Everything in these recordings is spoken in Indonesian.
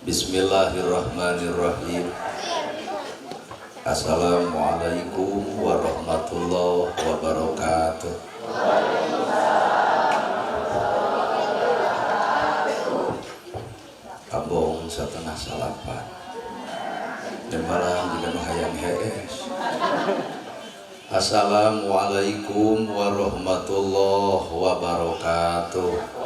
Bismillahirrahmanirrahim. Assalamualaikum warahmatullahi wabarakatuh. Abong setengah salapan dan malam juga hayang hees. Assalamualaikum warahmatullahi wabarakatuh.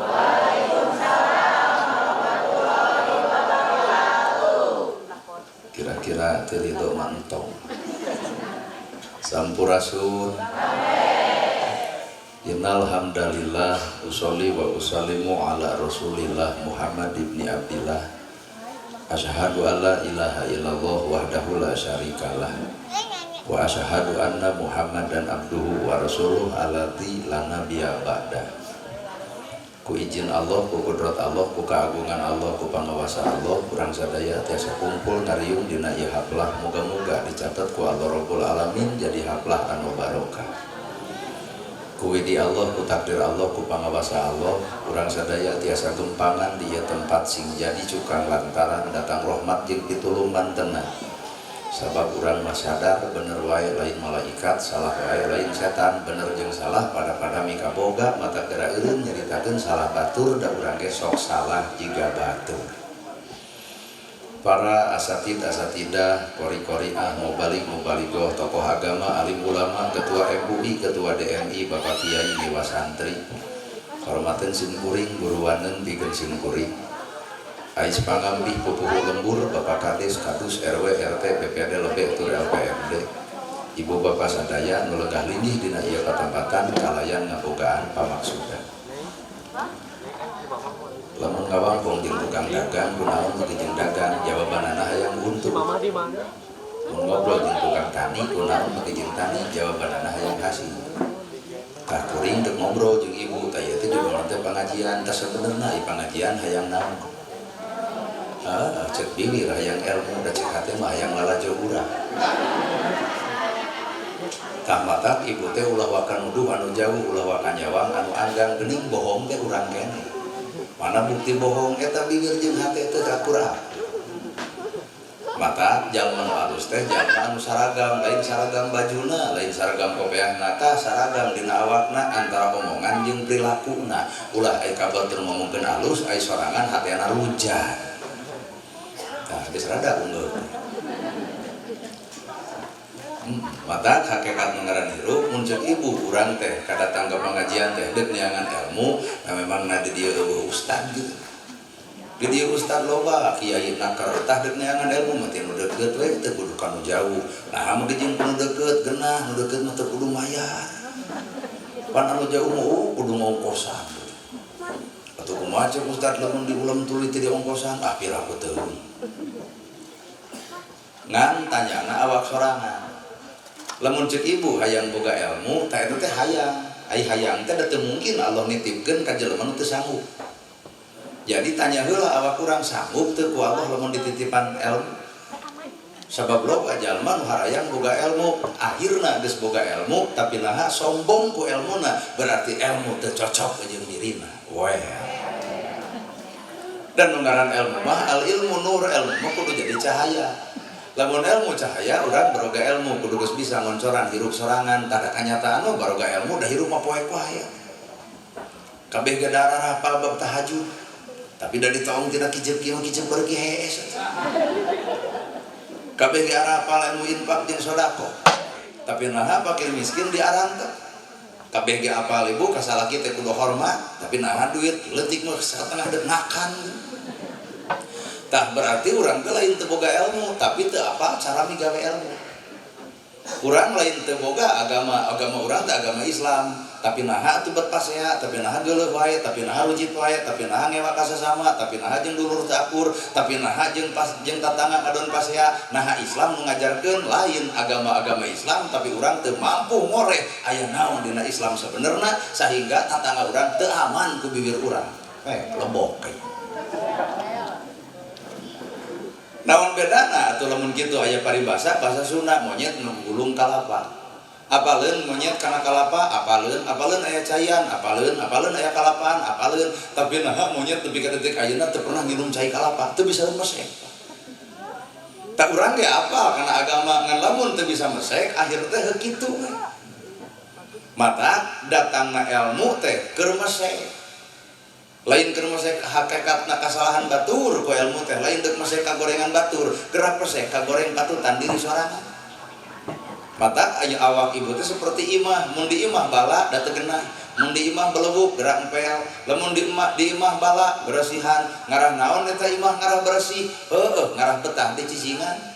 Kira-kira terido mantong sampurasun. Innal hamdalillah usolli wa usallimu ala rasulillah Muhammad ibni Abdillah. Asyhadu an la ilaha illallah wahdahu la syarikalah wa asyhadu anna Muhammadan abduhu wa rasuluh alladzi la nabiyya ba'da. Ku izin Allah, ku kudrat Allah, ku keagungan Allah, ku pangawasa Allah, kurang sadaya tiasa kumpul ngariung dina ieu haplah, moga-moga dicatat ku Allah Rabbul Alamin jadi haplah anu barokah. Ku widi Allah, ku takdir Allah, ku pangawasa Allah, kurang sadaya tiasa gempangan di ieu tempat sing jadi cukang lantaran datang rahmat jeung pitulung mantenna. Sabab urang mah sadar bener wae lain malaikat, salah wae lain setan, bener jeung salah pada mika boga mata geura eureun nyaritakeun salah batur da urang ge sok salah jiga batur. Para asatidah, kori-koriah, mubalik-mubaligoh, tokoh agama, alim ulama, ketua MUI, ketua DMI, Bapak Kiai, dewa santri, hormateun simkuring, guruwaneun pikeun simkuring. Ais pangambih pupuh lembur, Bapak Kades, Kadus, RW, RT, BPD, LB, Tur LPMD. Ibu bapak sadaya nulegah linggih dina ieu katempatan kalayan ngabogaan pamaksudan. Lamun ngawangkong jeung tukang dagang, kunaon beuki jeung dagang, jawabanana hayang buntu. Mun ngobrol jeung tukang tani, kunaon beuki jeung tani, jawabanana hayang hasil. Tah kuring teu ngobrol jeung ibu, tah ieu teh juga teh pengajian, tah sabenerna ieu pengajian hayang naon? Cek bilir hayang ilmu da cek hati mah hayang lalajo urang. Tah matak ibu teh ulah wakan nuduh anu jauh, ulah wakan nyawang anu anggang geuning bohong teh urang kene. Mana bukti bohong eta bilir jeung hate teh akurat. Matak jalma nu alus teh jalma anu saragam, lain saragam bajuna, lain saragam kopiahna, tah saragam dina awakna antara omongan jeung prilakuna. Ulah aya kabar teu ngomongkeun alus, aya sorangan hatena rujan. Habis rada unggul. Mata hakikat mengaran hirup muncul ibu urang teh kadatang ke pengajian teh deuk neangan ilmu, nah memang na di dieu ustad gitu. Di dieu ustad loba kiai nakar tah deuk neangan ilmu mah teh nu deukeut we teu kudu kanu jauh. Nah mun dijieun nu deukeut geunah, nu deukeut mah teu kudu mayar. Pan anu jauh mah kudu ngongkosan. Atuh kumaha cek ustad lamun di ulam tuluy teh di ongkosan, akhir aku teuing. Ngan tanyana awak sorangan. Lamun cek ibu hayang boga ilmu, tah eta teh hayang. Ai hayang teh teu mungkin Allah nitipkeun ka jelema nu teu sanggup. Jadi tanya heula awak urang sanggup teu ku Allah lamun dititipan ilmu. Sabab loba jalma nu harayang boga ilmu, akhirna geus boga ilmu tapi naha sombong ku ilmuna, berarti ilmu teu cocok jeung dirina. Weh. Dan ngaran ilmu mah al ilmu nur, ilmu mah kudu jadi cahaya. Lamun ilmu cahaya urang baroga ilmu kudu geus bisa ngoncoran hirup sorangan, tada kanyataan mah baroga ilmu da hirup mah poe-poe aya. Kabeh gadara hafal bab tahajud. Tapi da ditaong tina kijep kieu kijep beuki hees. Kabeh ge hafal ilmu infak jeung sedekah. Tapi naha fakir miskin diarang teh. Kabeh ge apal ibu kasalaki teh kudu hormat, tapi naha duit leutik mah satengah deuk nakan. Tah berarti urang teh lain teu boga ilmu, tapi teu apal cara migawe ilmu. Urang lain teu boga agama urang teh agama Islam, tapi naha teu bet pasea, tapi naha geuleuh wae, tapi naha leucit wae, tapi naha ngewa ka sasama, tapi naha jeung dulur teu akur, tapi naha jeung tatangga ngadon pasea. Naha Islam nu ngajarkeun lain agama Islam, tapi urang teu mampu ngoreh aya naon dina Islam sabenerna sehingga tatangga urang teu aman ku bibir urang. Lebok kayak. Naon bedana atuh lamun kitu aya paribasa bahasa Sunda monyet nu gulung kalapa. Apaleun monyet kana kalapa, apaleun aya caian, apaleun aya kalapaan, apaleun tapi nah monyet teu ka detik ayeuna teu pernah nginum cai kalapa, teu bisa mesek. Tak urang ge apal kana agama ngan lamun teu bisa mesek akhir teh heuh kitu. Mata datangna ilmu teh keur mesek. Lain keur mesek hakikatna kasalahan batur ku ilmu teh, lain deuk mesek kagorengan batur, gerak mesek kagoreng katutan diri sorangan. Mata aya awak ibu teh seperti imah, mun di imah bala da teu genah, mun di imah belebuk gerak empel, lamun di imah bala beresihan, ngarah naon eta imah ngarah bersih, ngarah betah di cicingan.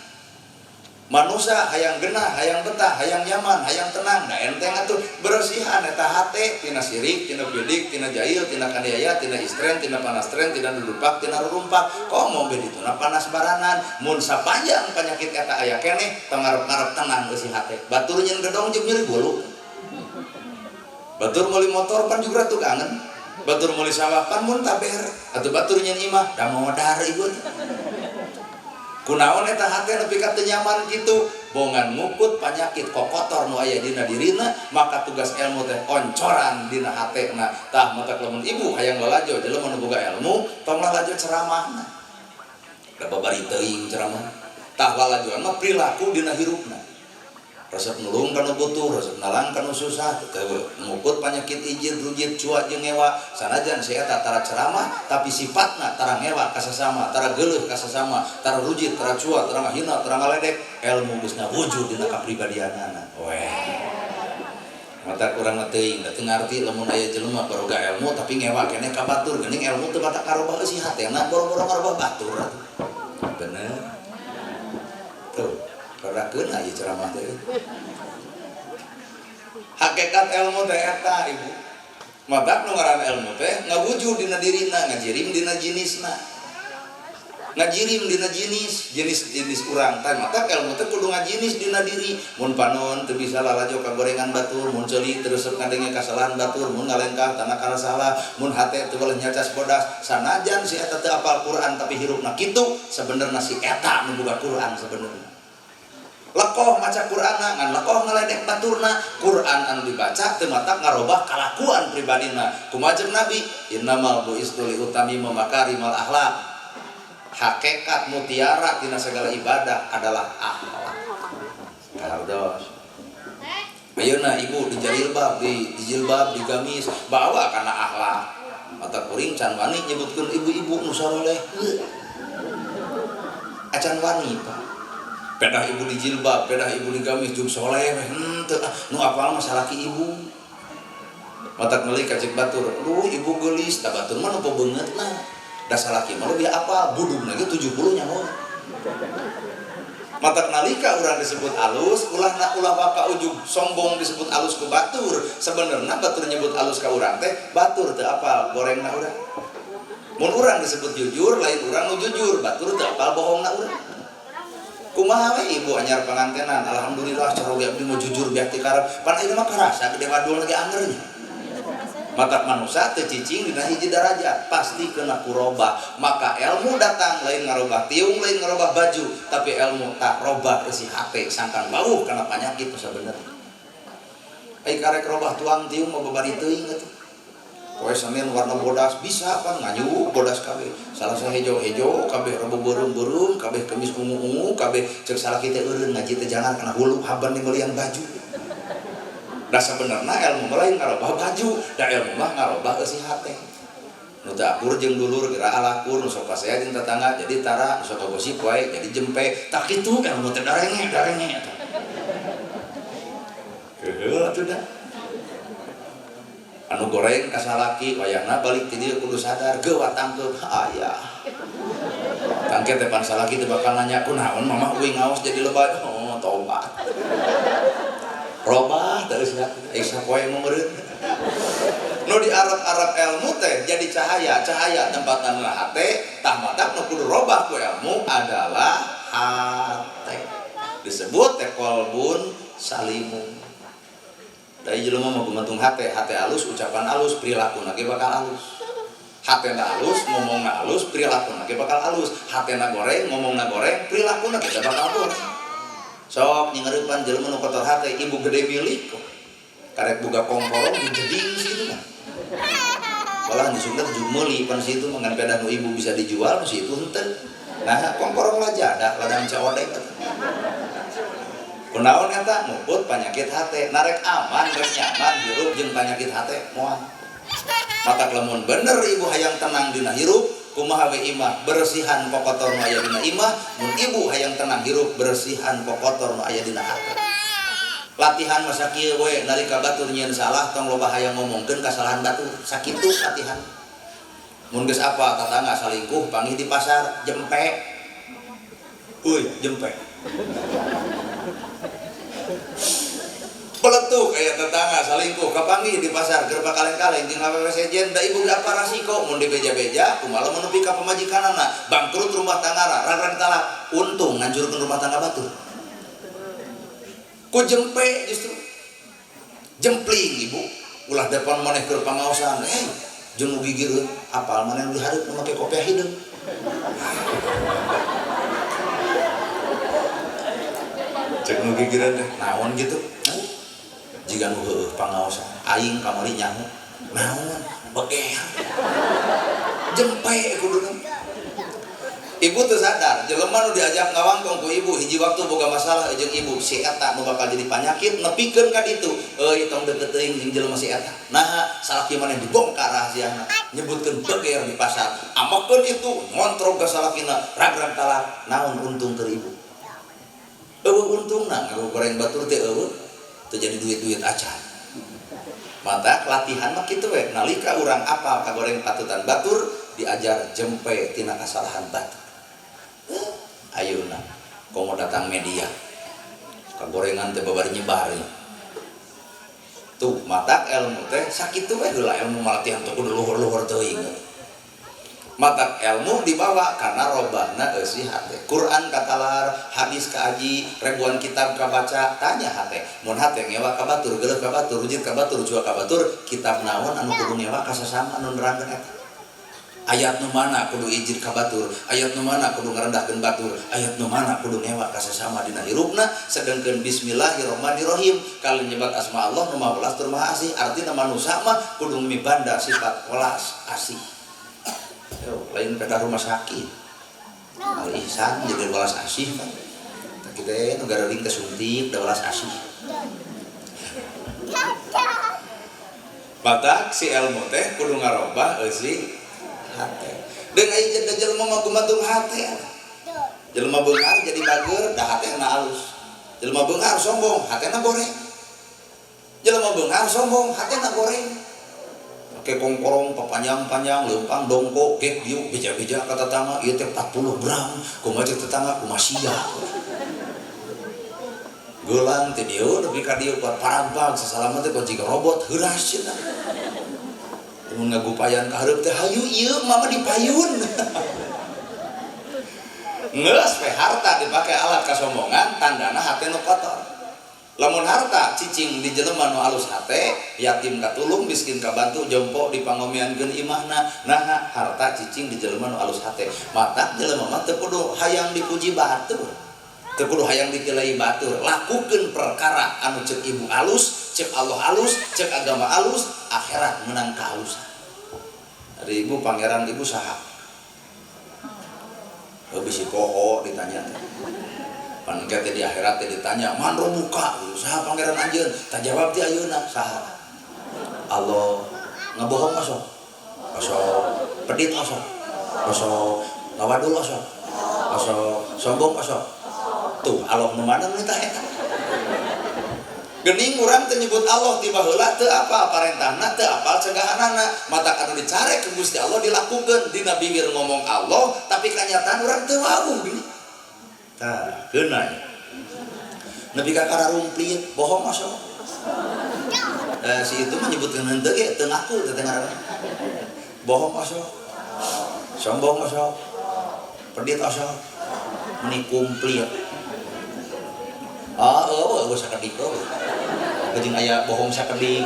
Manusia hayang genah, hayang betah, hayang nyaman, hayang tenang, da enteng atuh beresihan eta hate tina sirik, tina bidik, tina jahil, tina kaniaya, tina istren, tina panastren, tina dudupak, tina rurumpak. Komo bedituna panas baranan, mun sapanjang penyakit eta aya keneh teu ngarep-ngarep tenang eusi hate. Batur nyeun gedong jeung nyeri bulu. Batur meuli motor pan juga tuh kangen. Batur meuli sawah pan mun taber, atuh batur nyeun imah da modar ibu. Kunaon eta hate nepi ka teu nyaman kitu, bongan ngukut panyakit kokotor nu aya dina dirina, maka tugas ilmu teh oncoran dina hatena. Tah mata lamun ibu hayang lalajo jelema nu boga ilmu, tong lalajo ceramahna. Da babari teuing ceramah. Tah lalajoan mah perilaku dina hirupna. Resep nulung kana butuh, resep nalang kana susah, ngukut panyakit ijin, rujit, cuak jeung ngewa. Sanajan si eta tara ceramah, tapi sifatna tara ngewa ka sasama, tara geuleuh ka sasama, tara rujit, tara cuak, tara ngahina, tara ngaledek, ilmu geus nawujud dina kapribadianana. Weh. Mata kurang teuing, da teu ngarti lamun aya jelema baroga ilmu tapi ngewa keneh ka batur, geuning ilmu teu batak karobah eusi hatena, boro-boro ngarobah batur atuh. Bener. Tuh. Karakeun aya ceramah teh. Hakikat ilmu teh eta ibu. Mata nu ngaran ilmu teh ngawujud dina dirina, ngajirim dina jinisna. Ngajirim dina jenis urang teh. Mata ilmu teh kudu ngajinis dina diri. Mun panon teu bisa lalajo kagorengan batur, mun ceuli terus ngadenge kasalahan batur, mun ngalengkah tanah kana salah, mun hate teu boleh nyacas bodas. Sanajan si eta teu apal Quran tapi hirupna kitu, sabenerna si eta nu boga Quran sabenerna. Lekoh maca Qur'ana ngan lekoh ngaledek baturna, Qur'an anu dibaca teu matak ngarobah kalakuan pribadina. Kumaha jeung Nabi, innamal bu'istu li utamima makarimal akhlak. Hakikat mutiara tina segala ibadah adalah akhlak. Kahardos. Ayeuna ibu di jilbab, di jilbab, di gamis, bawa kana akhlak. Mata kuring can wani nyebutkeun ibu-ibu nu saleh. Acan wani, Pak. Pedah ibu di jilbab, pedah ibu di gamis, jung soleh, nu apal masalah ki ibu. Matak meuli ka cek batur, ibu geulis, da batur mah nu beungeut nah. Da salaki mah lebih apal, budugna ge 70 nyaho. Matak nalika urang disebut alus, ulah baka ujug sombong disebut alus ku batur. Sebenarnya batur nyebut alus ka urang teh, batur teu apal gorengna urang. Mun urang disebut jujur, lain urang nu jujur, batur teu apal bohongna urang. Kumaha we ibu anyar pangantenan, alhamdulillah cara ge abdi mah jujur biak ti karep. Pan ayeuna mah karasa gede wadul lagi angernya. Matak manusia teu cicing dina hiji darajat, pasti kena kurobah. Maka ilmu datang lain ngarobah tiung, lain ngarobah baju, tapi ilmu tak robah isi hate sangkan bau kana panyakit itu sabenerna. Ai karek robah tuang tiung mah babari teuing atuh. Poe Senin warna bodas bisa kan nganyuk bodas kabeh. Salasa hejo-hejo kabeh rebo beureum-beureum, kabeh kemis ungu-ungu, kabeh ceuk salaki teh eureun ngaji teh jangan kana hulu haban dimeulian baju. Da sabenerna ilmu lain ngarobah baju, da ilmu mah ngarobah eusi hate. Nu teu akur jeung dulur geura alakur, nu sok pasea jeung tetangga jadi tara, nu sok gosip wae jadi jempe. Tak kitu ilmu teh darenge eta. Heuh atuh da. Anu goreng kasalaki wayahna balik ti dieu kudu sadar gewatangkeun aya. Tangke teh pan salaki teh bakal nanya kunaon mama uing ngaos jadi lebat. Oh tobat. Robah teh sia sapoe meureun. Nu di Arab ilmu teh jadi cahaya tempatna hate tah matak nu kudu robah ku ilmu adalah hate. Disebut teh qalbun salimun. Dari jelema mah gumantung hate halus, ucapan halus, perilaku ge bakal halus. Hatena halus, ngomongna halus, perilaku ge bakal halus. Hatena goreng, ngomongna goreng, perilaku ge bakal goreng. sok nyengeurepan jelema nu kotor hate ibu gede milik kok karek boga kongkorong dijeding situ mah malah di Sunda tujuh meuli pan situ mah ngan pedah nu ibu bisa dijual nu situ henteu nah kongkorong lah jadak ladang caodek kunaon eta nguput penyakit hate narek aman rek nyaman hirup jeung penyakit hate moal mata lamun bener ibu hayang tenang dina hirup kumaha we imah bersihan kokotor nu aya dina imah mun ibu hayang tenang hirup bersihan kokotor nu aya dina hate latihan masa kieu we nalika batur nyieun salah tong loba hayang ngomongkeun kasalahan batur sakitu latihan mun geus apa tatangga salingkuh panggih di pasar jempe euy jempe peletuk aya tetangga salingkuh kapanggih di pasar keur pakaleng-kaleng jeung awewe sejen da ibu apa rasiko mun dibeja-beja kumaha mun nepi ka pamajikanana bangkrut rumah tanggana rarang talak untung ngancurkeun rumah tangga batur ku jempe justru jempling ibu ulah depan maneh keur pangaosan jeung nu gigireun apal maneh nu dihareup nu make kopiah hideung cek nu gigireun teh naon gitu jika nu heueuh pangaosan aing kamari nyaho naon begeh jempe kuduna ibu tuh sadar jelema nu diajak ngawangkong ku ibu hiji waktu boga masalah jeung ibu si eta nu bakal jadi panyakit nepikeun ka ditu euy tong deukeut teuing jeung jelema si eta nah salaki maneh dibongkar rahasiana nyebutkeun beger di pasar amokeun itu ngontrol ka salakina ragrag talak naon untung keur ibu eueuh untungna ngago goreng batur teh eueuh teu jadi duit-duit acan mata latihan mah kitu we nalika urang apal ka goreng patutan batur diajar jempe tina kasalahan batur ayeuna komo datang media kagorengan teh babar nyebar tuh mata ilmu teh sakitu we heula ilmu malatihan teh kudu luhur-luhur teuing mata ilmu dibawa karena robahna eusi hate Quran katalar hadis kaaji ribuan kitab kabaca tanya hate mun hate ngewa ka batur geuleuh ka batur rujit ka batur jua ka batur kitab naon anu kudu ngewa ka sasama anu nerangkeun eta ayat nu mana kudu ijin ka batur ayat nu mana kudu ngarendahkeun batur ayat nu mana kudu ngewa ka sasama dina hirupna sedengkeun bismillahirrahmanirrahim kali nyebat asma Allah nu maha welas tur maha asih artina manusia mah kudu mibanda sifat welas asih lain pada rumah sakit Al-Ihsan jadi welas asih kan kita negara ring kesuntik da welas asih batak si ilmu teh kudu ngarobah eusi hate deung aya jelema mah gumantung hate jelema beungar jadi bager da hatena alus jelema beungar sombong hatena goreng jelema beungar sombong hatena goreng ke kongkorong papanjang-panjang leumpang dongko gek diuk beja-beja ka tetangga ieu teh 40 gram kumaha cek tetangga kumaha sia geulang teh dieu nepi ka dieu buat parampang sasalamat teh kunci robot heuras cenah mun ngagupayan ka hareup teh hayu ieu mama dipayun geus we harta dipake alat kasombongan tandana hate nu kotor lamun harta cicing di jelema nu alus hate yatim katulung miskin kabantu jompo dipangomiankeun imahna nah harta cicing di jelema nu alus hate mata jelema mah teu kudu hayang dipuji batur teu kudu hayang ditilai batur lakukeun perkara anu cek ibu alus cek Allah alus cek agama alus akhirat menang kahalusan dari ibu pangeran ibu saha bisi koho ditanya pan kete di akhirat teh ditanya man robuka saha pangeran anjeun tah jawab ti ayeuna saha Allah ngabohong osok pedit osok ngawadul osok sombong osok tuh Allah nu mana nu tah eta geuning urang teh nyebut Allah tiba heula teu apa parentahna teu apal cegahanana mata anu dicare ke Gusti Allah dilakukeun dina bibir ngomong Allah tapi kanyataan urang teu wawuh gini tah geunah nepi ka kararumplit bohong masuk si itu menyebutkan henteu ge teu ngaku teh ngaranna bohong masuk sombong masuk pedit masuk meni kumplit eueuh sakedik jeung aya bohong sakedik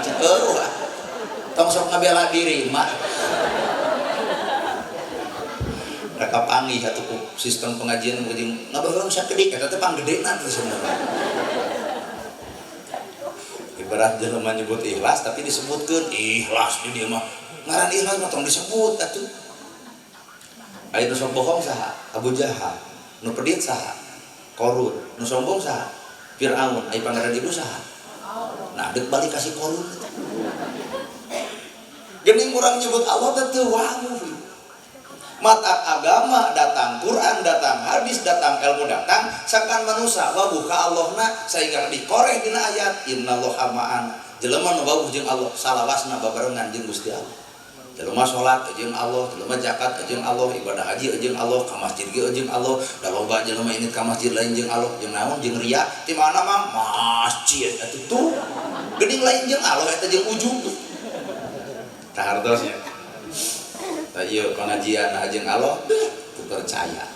tong sok ngabela diri mah reka panggih atuh sistem pengajian jeung ngabaheung sakedik eta teh panggedena teh sebenarnya. Ibarat jelema nyebut ikhlas tapi disebutkeun ikhlas di dieu mah. Ngaran ikhlas mah tong disebut atuh. Aya nu sok bohong saha? Abu Jahal. Nu pedit saha? Korun. Nu sombong saha? Firaun. Aya pangaran ibu saha? Nah, deuk balik kasih Korun. Geuning urang nyebut Allah teh wangu. Mata agama datang, Quran datang, hadis datang, ilmu datang, sakan manusia wabuh ka Allahna sehingga dikoreh dina ayat innallaha ma'ana. Jelema nu wabuh jeung Allah salawasna babarengan jeung Gusti Allah. Jelema salat jeung Allah, jelema zakat jeung Allah, ibadah haji jeung Allah, ka masjid ge jeung Allah, da loba jelema init ka masjid lain jeung Allah, jeung naon jeung riya, ti mana mah masjid atuh tuh. Geuning lain jeung Allah eta jeung ujug. Tah hartosnya. Tah ieu pengajian jeung Allah teu percaya.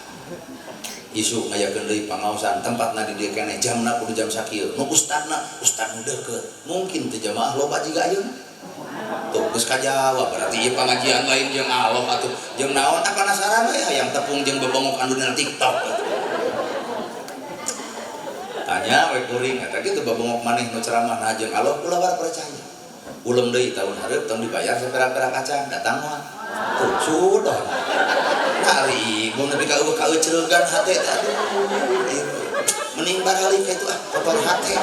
Isu ngayakeun deui pangaosan tempatna di dieu keneh jamna kudu jam sakieu. Nu ustadna ustad nu deukeut. Mungkin teu jamaah loba jiga ayeuna. Tuh geus kajawab berarti ieu pengajian lain jeung Allah atuh. Jeung naon penasaran we hayang tepung jeung bebongok anu dina TikTok. Tanya we kuring eta kitu bebongok maneh nu ceramah nah jeung Allah ulah war percaya. Ulem deui tahun hareup tong dibayar sapera-pera kacang datang mah. Tuh sudah. Hari mun nepi ka eueuh hate aduh. Mending barali ka itu kotor hate.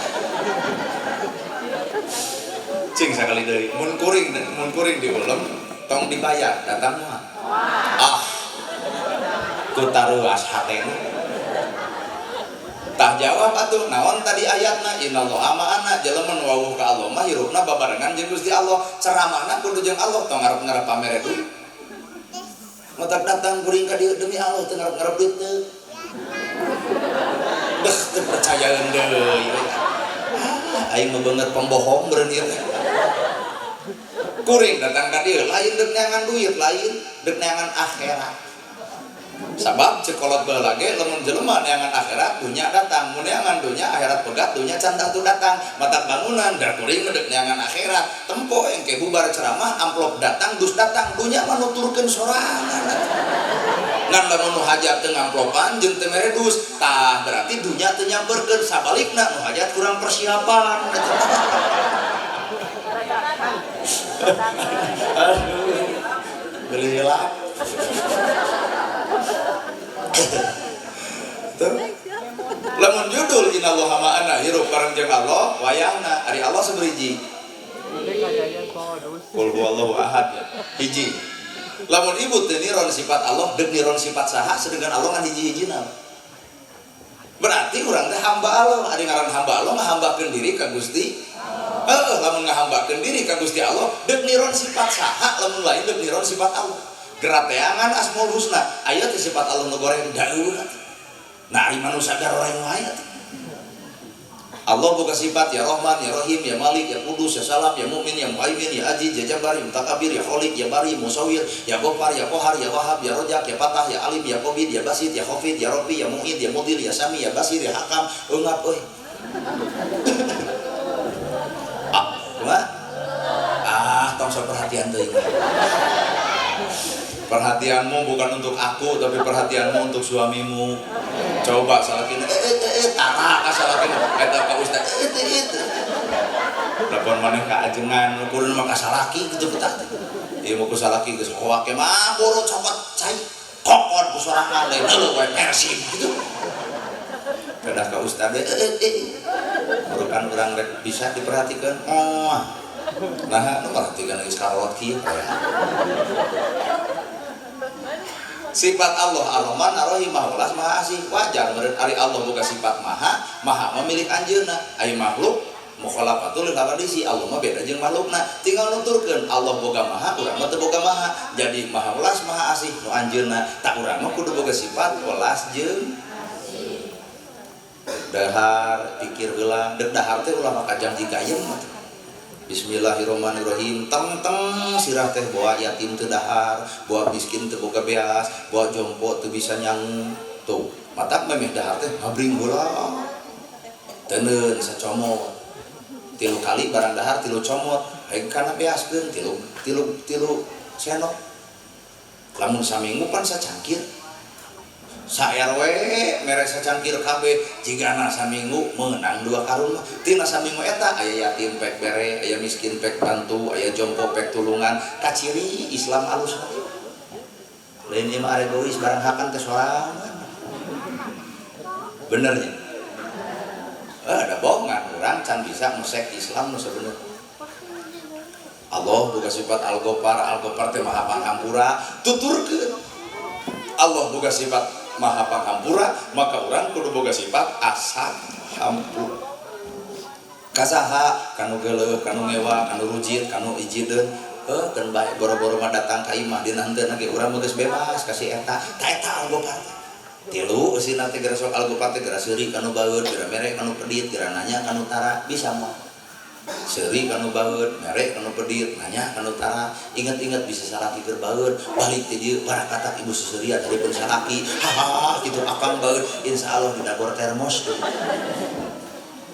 Cing sakali deui mun kuring diulem tong dibayar datang mah. Ku taruas hatena. Tah jawab atuh naon tadi ayatna innallaha ma'ana jelema nu wawuh ka Allah mah hirupna babarengan jeung Gusti Allah ceramahna kudu jeung Allah tong ngarep-ngarep pamere duit. Motak datang kuring ka dieu demi Allah teu ngarep-ngarep duit teu. Beh teu percayaeun deui. Aing mah beungeut pembohong beureun ieu. Kuring datang ka dieu lain deuk neangan duit, lain deuk neangan akhirat. Sabab cekolot baheula ge lamun jelema neangan akhirat dunya datang, mun neangan dunya akhirat pegat dunya can teu datang. Matak bangunan da kuring deuk neangan akhirat, tempo engke bubar ceramah amplop datang, dus datang, dunya mah nuturkeun sorangan. Ngan lamun nu hajat teu ngamplopan jeung teu mere dus, tah berarti dunya teu nyamperkeun, sabalikna nu hajat kurang persiapan. Aduh. Gelap. Lamun judul innallaha ma'ana hirup bareng jeung Allah wayahna ari Allah saberiji qul huwallahu ahad hiji lamun ibu teu niron sifat Allah deuk niron sifat saha sedengkeun Allah ngan hiji-hijina berarti urang teh hamba Allah ari ngaran hamba Allah ngahambakeun diri ka Gusti lamun ngahambakeun diri ka Gusti Allah deuk niron sifat saha lamun lain deuk niron sifat Allah gerateangan asmaul husna aya teh sifat Allah nu goreng daeun nah ari manusia garoreng wae Allah boga sifat ya Rahman ya Rahim ya Malik ya Qudus ya Salam ya Mu'min ya Muhaimin ya Aziz ya Jabbar ya Mutakabbir ya Khaliq ya Bari Musawwir ya Ghaffar ya Qahar ya Wahhab ya Razzaq ya Fatah ya Alim ya Qabid ya Basit ya Khafid ya Rabbi ya Mu'id ya Mudil ya Sami ya Basir ya Hakam eungap euy tong saperhatian deui perhatianmu bukan untuk aku tapi perhatianmu untuk suamimu coba salakina tarak salakina eta ka ustaz telepon maneh ka ajengan kudu mah ka salaki kitu betah ieu mah ku salaki geus hoake mah boro copot cai kokon ku sorangan lain heuh we persib gitu kedah ka ustaz urukan urang rek bisa diperhatikan nah nu perhatikan geus karot kieu sifat Allah Ar-Rahman Ar-Rahim Maha Maha Asih wajar meureun ari Allah boga sifat maha memilik anjeunna aya makhluk mukhalafatul hawadisi Allah mah beda jeung makhlukna tinggal nuturkeun Allah boga maha urang mah teu boga maha jadi Maha Welas Maha Asih nu anjeunna tak urang mah kudu boga sifat welas jeung dahar pikir heula deuk dahar teh ulah maka janji gayem mah Bismillahirrahmanirrahim teng sirah teh bawa yatim teu dahar bawa miskin teu boga beas bawa jompo teu bisa nyangu tuh matak memeh dahar teh ngabring heula teuneun sacomot 3 kali barang dahar 3 comot hayang kana beaskeun 3 senok lamun saminggu pan sacangkir sa RW mere sacangkir kabeh jigana saminggu menang 2 karung mah tina saminggu eta aya yatim pek bere aya miskin pek bantu aya jompo pek tulungan kaciri Islam alus lain ieu mah egois barang hakan teh sorangan benernya ada bohongan orang can bisa musek Islam nu sabenerna Allah boga sifat Al-Ghaffar teh maha pangampura tuturkeun Allah boga sifat maha pangampura maka orang kudu boga sifat asal hampura kasaha kanu geuleuh kanu ngewa kanu rujit kanu ijideun kan bae boro-boro mah datang ka imah dina henteu ge urang geus bebas kasih eta ta eta Al-Ghaffar tilu eusina teh gara sok Al-Ghaffar teh gara seuri kanu baeud gara mere kanu pedit gara nanya kanu tara bisa mah seuri kanu baeud mere kanu pedit nanya kanu tara inget-inget bisa salaki keur baeud balik teh dieu barakata ibu suseuria tadi pun salaki haha kitu akang baeud insyaallah didagor termos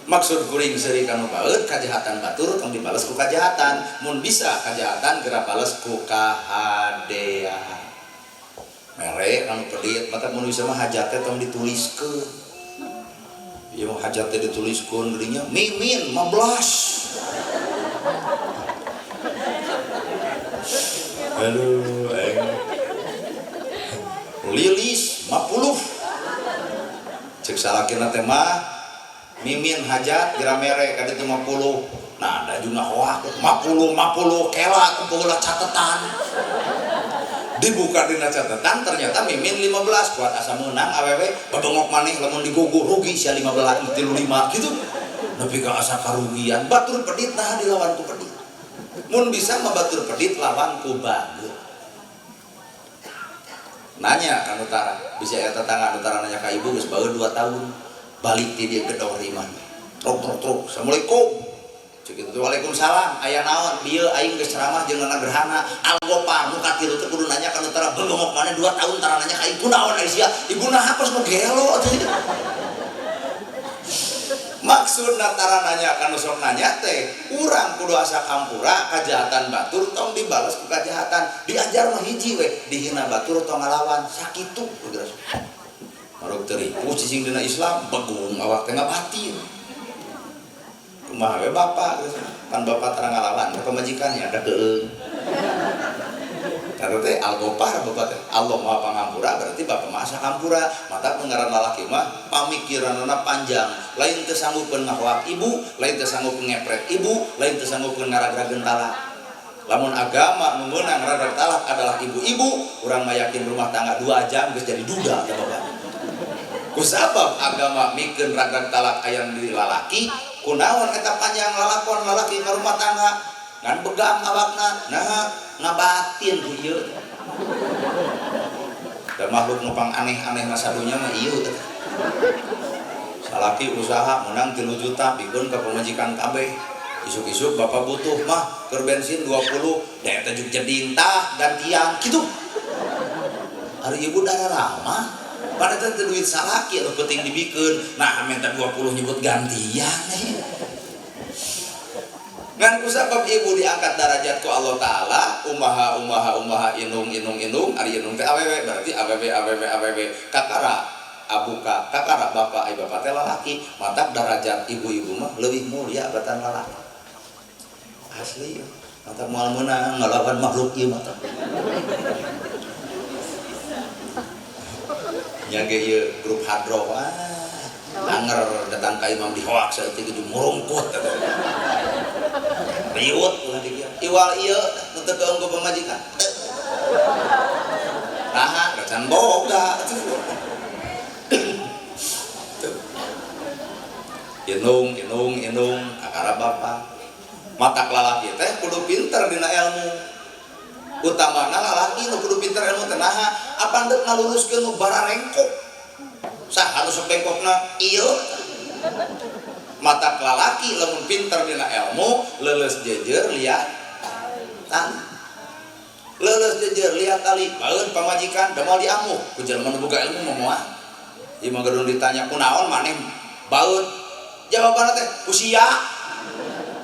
maksud kuring seuri kanu baeud kajahatan batur tong dibales ku kajahatan mun bisa kajahatan geura bales ku kahadean mere kanu pedit mata mun bisa mah hajat teh tong dituliskeun ieu mah hajat teh dituliskeun geudinya mimin 15 aduh lilis 50 cek salakina teh mah mimin hajat geura mere ka ditu 50 nah da jumlah hoak 50 kela kumpulna catetan dibuka dina catatan ternyata mimin 15 kuat asa menang awewe babengok maneh lamun digugur rugi sia 15 35 gitu nepi ka asa karugian batur pedit nah dilawan ku pedit mun bisa mah batur pedit lawan ku bageut nanya kan utara bisa eta tetangga utara nanya ka ibu geus baeud 2 tahun balik ti dieu gedor iman truk assalamualaikum cek itu waalaikumsalam aya naon dieu aing geus ceramah jeung nana gerhana Al-Ghaffar nu katilu teh kudu nanya ka nu tara bengok maneh 2 tahun tara nanya ka ibu naon ari sia ibuna hapus nu gelo maksudna tara nanya ka nu sok nanya teh urang kudu asa kampura kajahatan batur tong dibales ku kajahatan diajar mah hiji we dihina batur tong ngalawan sakitu geus marok teuing ku cicing dina Islam begung awak teh batin kumaha we bapak pan bapak terang ngalawan pemajikannya ada keung karena teh Al-Ghaffar bapak teh Allah maha pangampura berarti bapak mah asa kampura mata pengaran lalaki mah pamikiranna panjang lain teu sanggupkeun ngahoak ibu lain teu sanggupkeun ngepret ibu lain teu sanggupkeun ngaragrageun talak lamun agama nu meunang ngaragrag talak adalah ibu-ibu urang mah yakin rumah tangga 2 jam geus jadi duda teh bapak kusabab agama mikeun ragrag talak aya di lalaki kunaon eta panjang lalakon lalaki ka rumah tangga ngan begang awakna nah ngabatin ku ieu da makhluk nu aneh-aneh sadunya mah ieu salaki usaha menang 3 juta pikeun ka pamajikan kabeh isuk-isuk bapak butuh mah keur bensin 20 da eta juk jedintah gantian kitu ari ibu dara lama pada teh duit salaki atuh penting dibikeun nah minta 20 nyebut gantian ngan kusabab ibu diangkat derajat ku Allah taala umaha inung ari inung teh awewe berarti awewe kakara abuka kakara bapak ibu bapak teh lalaki mata derajat ibu-ibu mah leuwih mulia batan lalaki asli mata moal meunang ngalawan makhluk ieu mata nya ge ieu grup hadro anger datang ka imam dihoak saeutik itu murungkut riut ulah dikieu iwal ieu teu keung ku pamajikan nah can boga inung akara bapak mata lalaki teh kudu pinter dina ilmu utamana lalaki nu kudu pinter ilmu teh naha apa deuk ngaluruskeun nu bararengkok saha nu sok bengkokna ieu mata lalaki lamun pinter dina ilmu leuleus jejer liat tali leuleus jejer liat tali baeud pamajikan da moal diamuh ku jelema nu boga ilmu moal ieu mah gedung ditanya kunaon maneh baeud jawabanna teh usia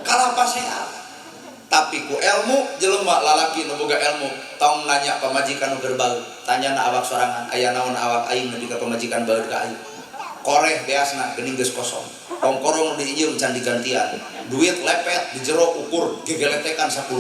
kalapa sehat tapi tapi ku ilmu jelema lalaki nu boga ilmu tong nanya pamajikan nu keur baeud tanyana awak sorangan aya naon awak aing nepi ka pamajikan baeud ka aing koreh beasna geuning geus kosong ongkorong di ieu can digantian duit lepet di jero ukur gegeletekan 10.000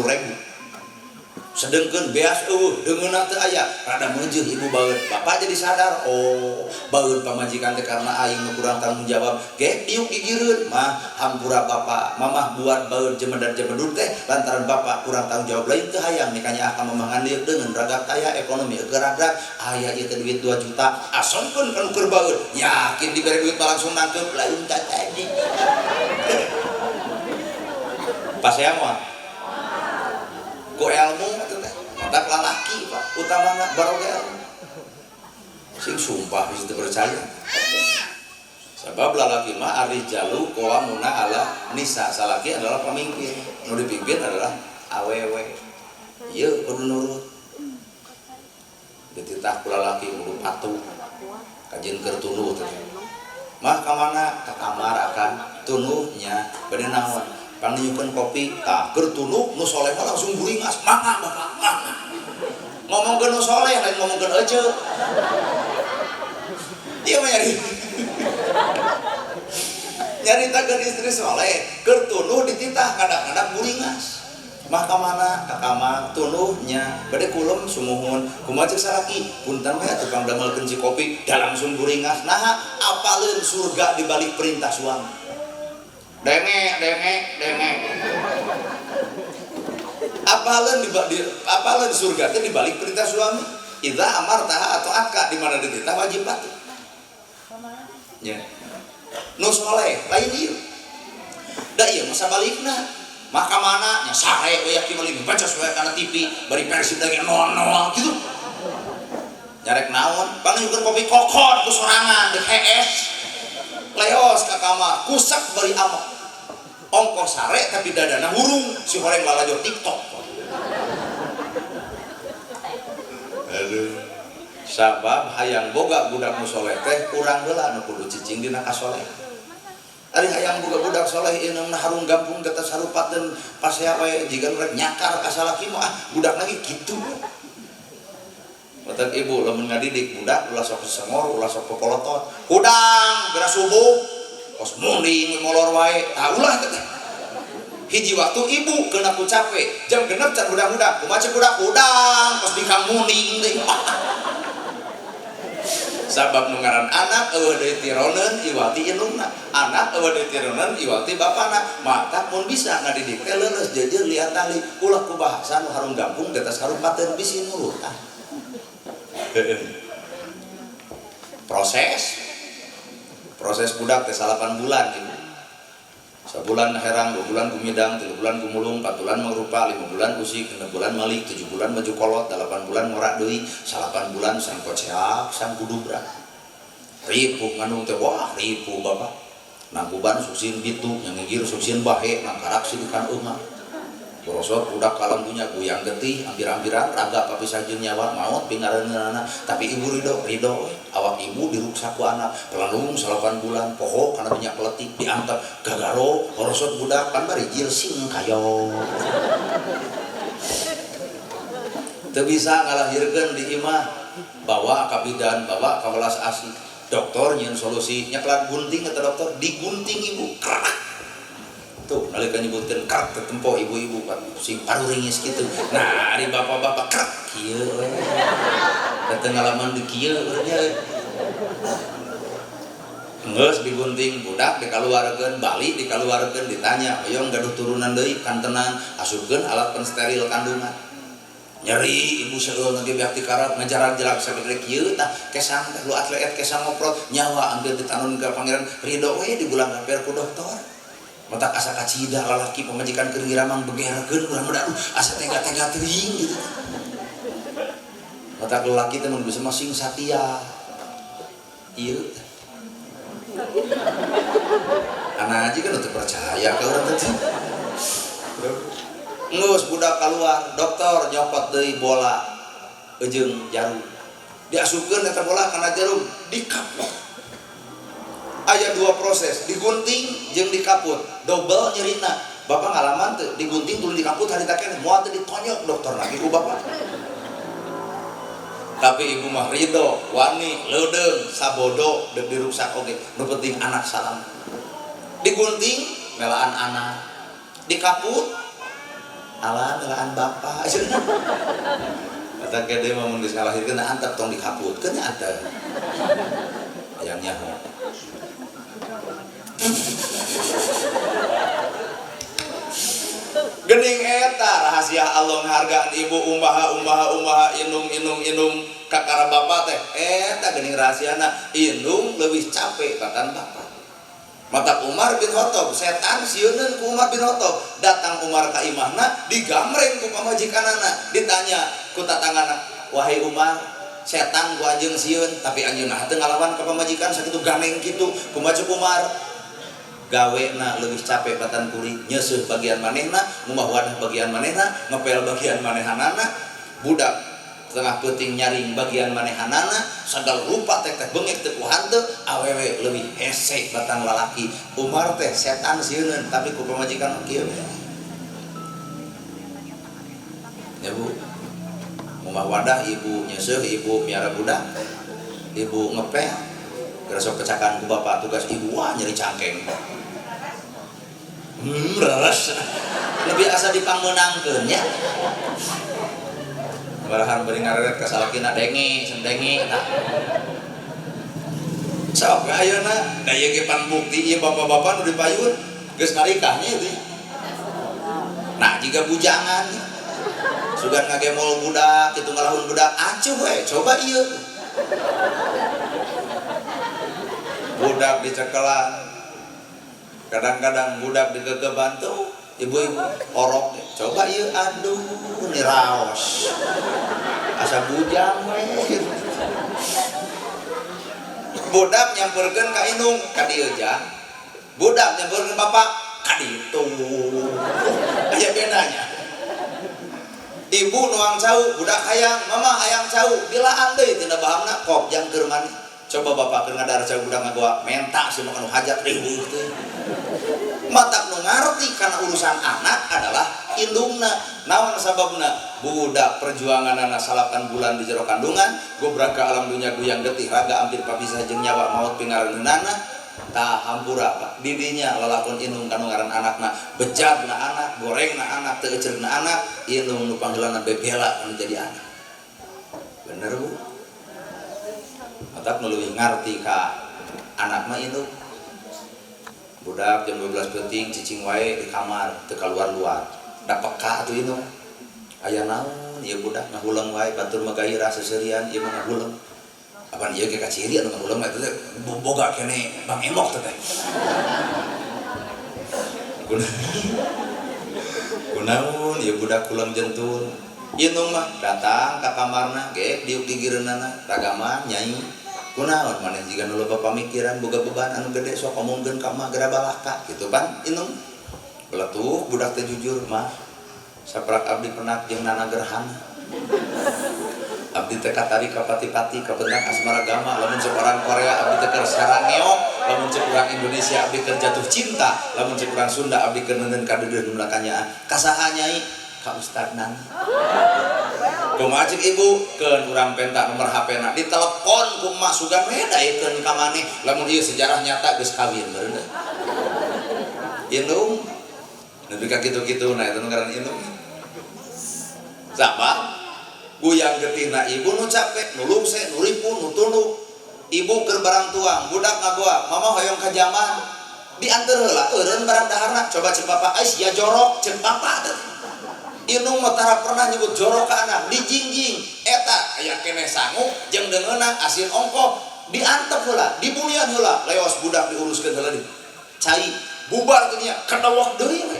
sedengkeun beas deungeunna teu aya rada meujeuh ibu baeud bapak jadi sadar oh baeud pamajikan teh karena aing nu kurang tanggung jawab ge diuk gigireun mah hampura bapak mamah buat baeud jemedar-jemedur teh lantaran bapak kurang tanggung jawab lain teu hayang nikahnya akan memahan lieur deungeun ragak taya ekonomi geragak aya ieu teh duit 2 juta asongkeun kana keur baeud yakin dibere duit langsung nangkep lain tadi pas ya moal ku ilmu itu teh matak lalaki Pak utamana baroga ilmu sing sumpah bisa percaya sebab lalaki mah arijalu qawamuna ala nisa salaki adalah pemimpin nu dipimpin adalah awewe ieu kudu nurut dititah ku lalaki kudu patuh kajian keur tuluh teh mah ka mana ka kamar akan tuluhnya bade naon pangieukeun kopi tah keur tuluh nu soleh langsung buringas mangga bapak mangga ngomongkeun nu soleh lain ngomongkeun ece ieu mah nyaritakeun istri soleh keur tuluh dititah kadang-kadang buringas mah ka mana ka kamar tuluhnya bade kulum sumuhun kumaha ceuk salaki punten we tukang damelkeun si kopi da langsung buringas nah apaleun surga di balik perintah suami denge apaleun surga teh di balik perintah suami idza amartaha atau atka di mana dititah wajib patuh nya nu soleh lain ieu da ieu mah sabalikna mah ka mana nya sae we yakin meuli baca soe kana TV bari Persib lagi nol gitu nyarek naon pangieukeun kopi kokot ku sorangan di HS leos ka kamar kusak bari amok ongkos sare tapi dadana hurung si horeng lalajo TikTok aduh sabab hayang boga budak nu soleh teh urang heula nu kudu cicing dina kasolehan ari hayang boga budak soleh ieu na harung gampung geus sarupateun pasea we jiga rek nyakar ka salaki mah budak lagi kitu Matak ibu lamun ngadidik budak ulah sok sengor ulah sok pepolotot hudang geura subuh kos muning molor wae ulah teh hiji waktu ibu kena ku capek jam genep can hudang-hudang kumaha ceuk budak hudang kos dikang muning deui sabab nu ngaran anak eueuh deui tironeun iwati indungna anak eueuh deui tironeun iwati bapana mata mun bisa ngadidik teh leuleus jejer lihat tali ulah ku bahasa nu harung gampung di atas harupateun bisi nurutan proses budak teh 8 bulan ibu sebulan herang 2 bulan kumidang 3 bulan kumulung 4 bulan mangrupa 5 bulan kusik 6 bulan malik 7 bulan maju kolot 8 bulan ngorak deui 8 bulan sang koceak sang kudubra ripuh ngandung teh wah ripuh bapak nangkuban suksin bitu yang ngigir suksin bahe nang karak sidukan eumah borosot budak kalam punya guyang getih ambir-ambiran raga papisajeun nyawa maot pingareunana tapi ibu ridho awak ibu diruksak ku anak pelanung 8 bulan poho kana minyak peletik diantep gagaro borosot budak kan bari jil sing kayo teu bisa ngalahirkeun di imah bawa ka bidan bawa ka welas asih dokter nyeun solusi nyeklat gunting eta dokter digunting ibu kerak tuh nalika nyebutkeun kerak tetempo ibu-ibu kan sing paruringis kitu nah ari bapak-bapak kerak kieu we datang ngalaman di kieu nya geus digunting budak dikaluarkeun bali dikaluarkeun ditanya oyong gaduh turunan deui kantenan asupkeun alat pensteril kandungan nyeri ibu seueul lagi beak tikarat ngajaran jelak sagede kieu tah kesang teh lu atlet kesang ngoprot nyawa ambil ditanun ka pangeran ridho we di bulan hampir ku dokter matak asa kacida lalaki pemajikan keur ngiramang begerkeun urang mah asa tega-tega teuing gitu matak lalaki teh mun bisa masing satia ieu ana aja kan teu percaya ka urang teh ngeus budak keluar dokter nyopot deui bola jeung jarum diasupkeun eta bola kana jarum dikaput aya 2 proses digunting jeung dikaput double nyerina bapak ngalaman teu digunting tuluy dikaput harita keneh moal teh ditonyok dokter lagi ku bapak. Tapi ibu mah ridho, wani, leudeng, sabodo, deuk diruksak oge. Nu penting anak salam. Digunting, melaan anak. Dikaput, ala melaan bapak. Kata kede mah mun geus ngalahirkeun antep tong dikaputkeun nya atuh. Aya nyaho. Gening eta rahasia Allah nghargaan ibu umaha inung kakara bapak teh eta gening rahasiana indung leuwih capek katan bapak. Mata Umar bin Khattab setan sieun ku Umar bin Khattab datang Umar ka imahna digamreng ku pamajikanana ditanya ku tatangana wahai Umar setan ku anjeun sieun tapi anjeunna teu ngalawan ka pamajikan sakitu ganeng kitu kumaha Umar gawena lebih capek batan kuring nyeusuh bagian manehna ngumah wadah bagian manehna ngepel bagian manehanana budak tengah peuting nyaring bagian manehanana sagala rupa teh bengek teu ku hanteu awewe leuwih hese batan lalaki. Umar teh setan sieun tapi ku pamajikan kieu ya Bu ngumah wadah ibu nyeusuh ibu miara budak ibu ngepel geus sok kecakan ku bapak tugas ibu wah nyeri cangkeng leres lebih asa dipangmenangkeun nya barahan beuring ngareret ka salakina denge sendenge tah sok ayeuna daya ge pan bukti ieu bapak-bapak nu dipayun geus ngarikah nya ieu nah jiga bujangan sugan ngagemol budak kitu ngalahun budak acuh we coba ieu budak dicekelan kadang-kadang budak digegeban tuh ibu-ibu orok coba ieu aduh ni raos asa bujang we budak nyamperkeun ka indung ka dieu jang budak nyamperkeun bapak ka ditu aya bedanya ibu nuang cau budak hayang mama hayang cau dilaan deui tina bahamna kok jang keur maneh coba bapak keur ngadar cau budak ngagoa menta sih makan hajat riweuh teh mata nu ngarti karena urusan anak adalah indungna naon sababna budak perjuanganana 8 bulan di jero kandungan gobrak ke alam dunia guyang getih raga hampir papisah jeung nyawa maut pingareunana tah hampura Pak didinya lalakon indung kanu ngaran anakna bejadna anak gorengna anak teu eceurna anak indung nu panggeulana bebela anu jadi anak bener Bu matak nu leuwih ngarti ka anak mah indung budak jam 12 penting cicing wae di kamar teu kaluar-luar da peka atuh indung aya naon ieu budak ngahulang wae batur mah gairah seuseurean ieu mah ngahulang apaan ieu ge kaciri anu ngahulang eta teh boga kene Bang Emok teh kunaon ieu budak kulang jentul indung mah datang ka kamarna ge diuk digireunana ragama nyai kunaon maneh jiga nu loba pamikiran boga beban anu gede sok omongkeun ka mah gara balaka kitu pan indung beletuh budak teh jujur mah saprak abdi penak jeung nana gerhana abdi teh katari ka pati-pati ka bendak asmara gama lamun cek orang Korea abdi teh keur sarangeok lamun cek urang Indonesia abdi keur jatuh cinta lamun cek urang Sunda abdi keur neuneun ka deudeuh nu melakanyaan kasaha nyai ka Ustad Nana kumaha cek ibu keun urang penta nomor HP-na ditelepon ku emak sugan we daekeun ka maneh lamun ieu sejarah nyata geus kawin meureun indung nepi ka kitu-kitu nah eta nu ngaran indung sabab guyang getihna ibu nu capek nu lungse nu ripuh nu tunduk ibu keur barang tuang budak ngagoa mama hoyong ka jaman dianteur heula eureun barang daharna coba cek bapak ais ya jorok cek bapak teh indung mah tara pernah nyebut jorok ka anak dijingjing eta aya keneh sangu jeung deungeuna asin ongkok diantep heula dibulian heula leos budak diuruskeun heula di cai bubar teh nya kadawok deui we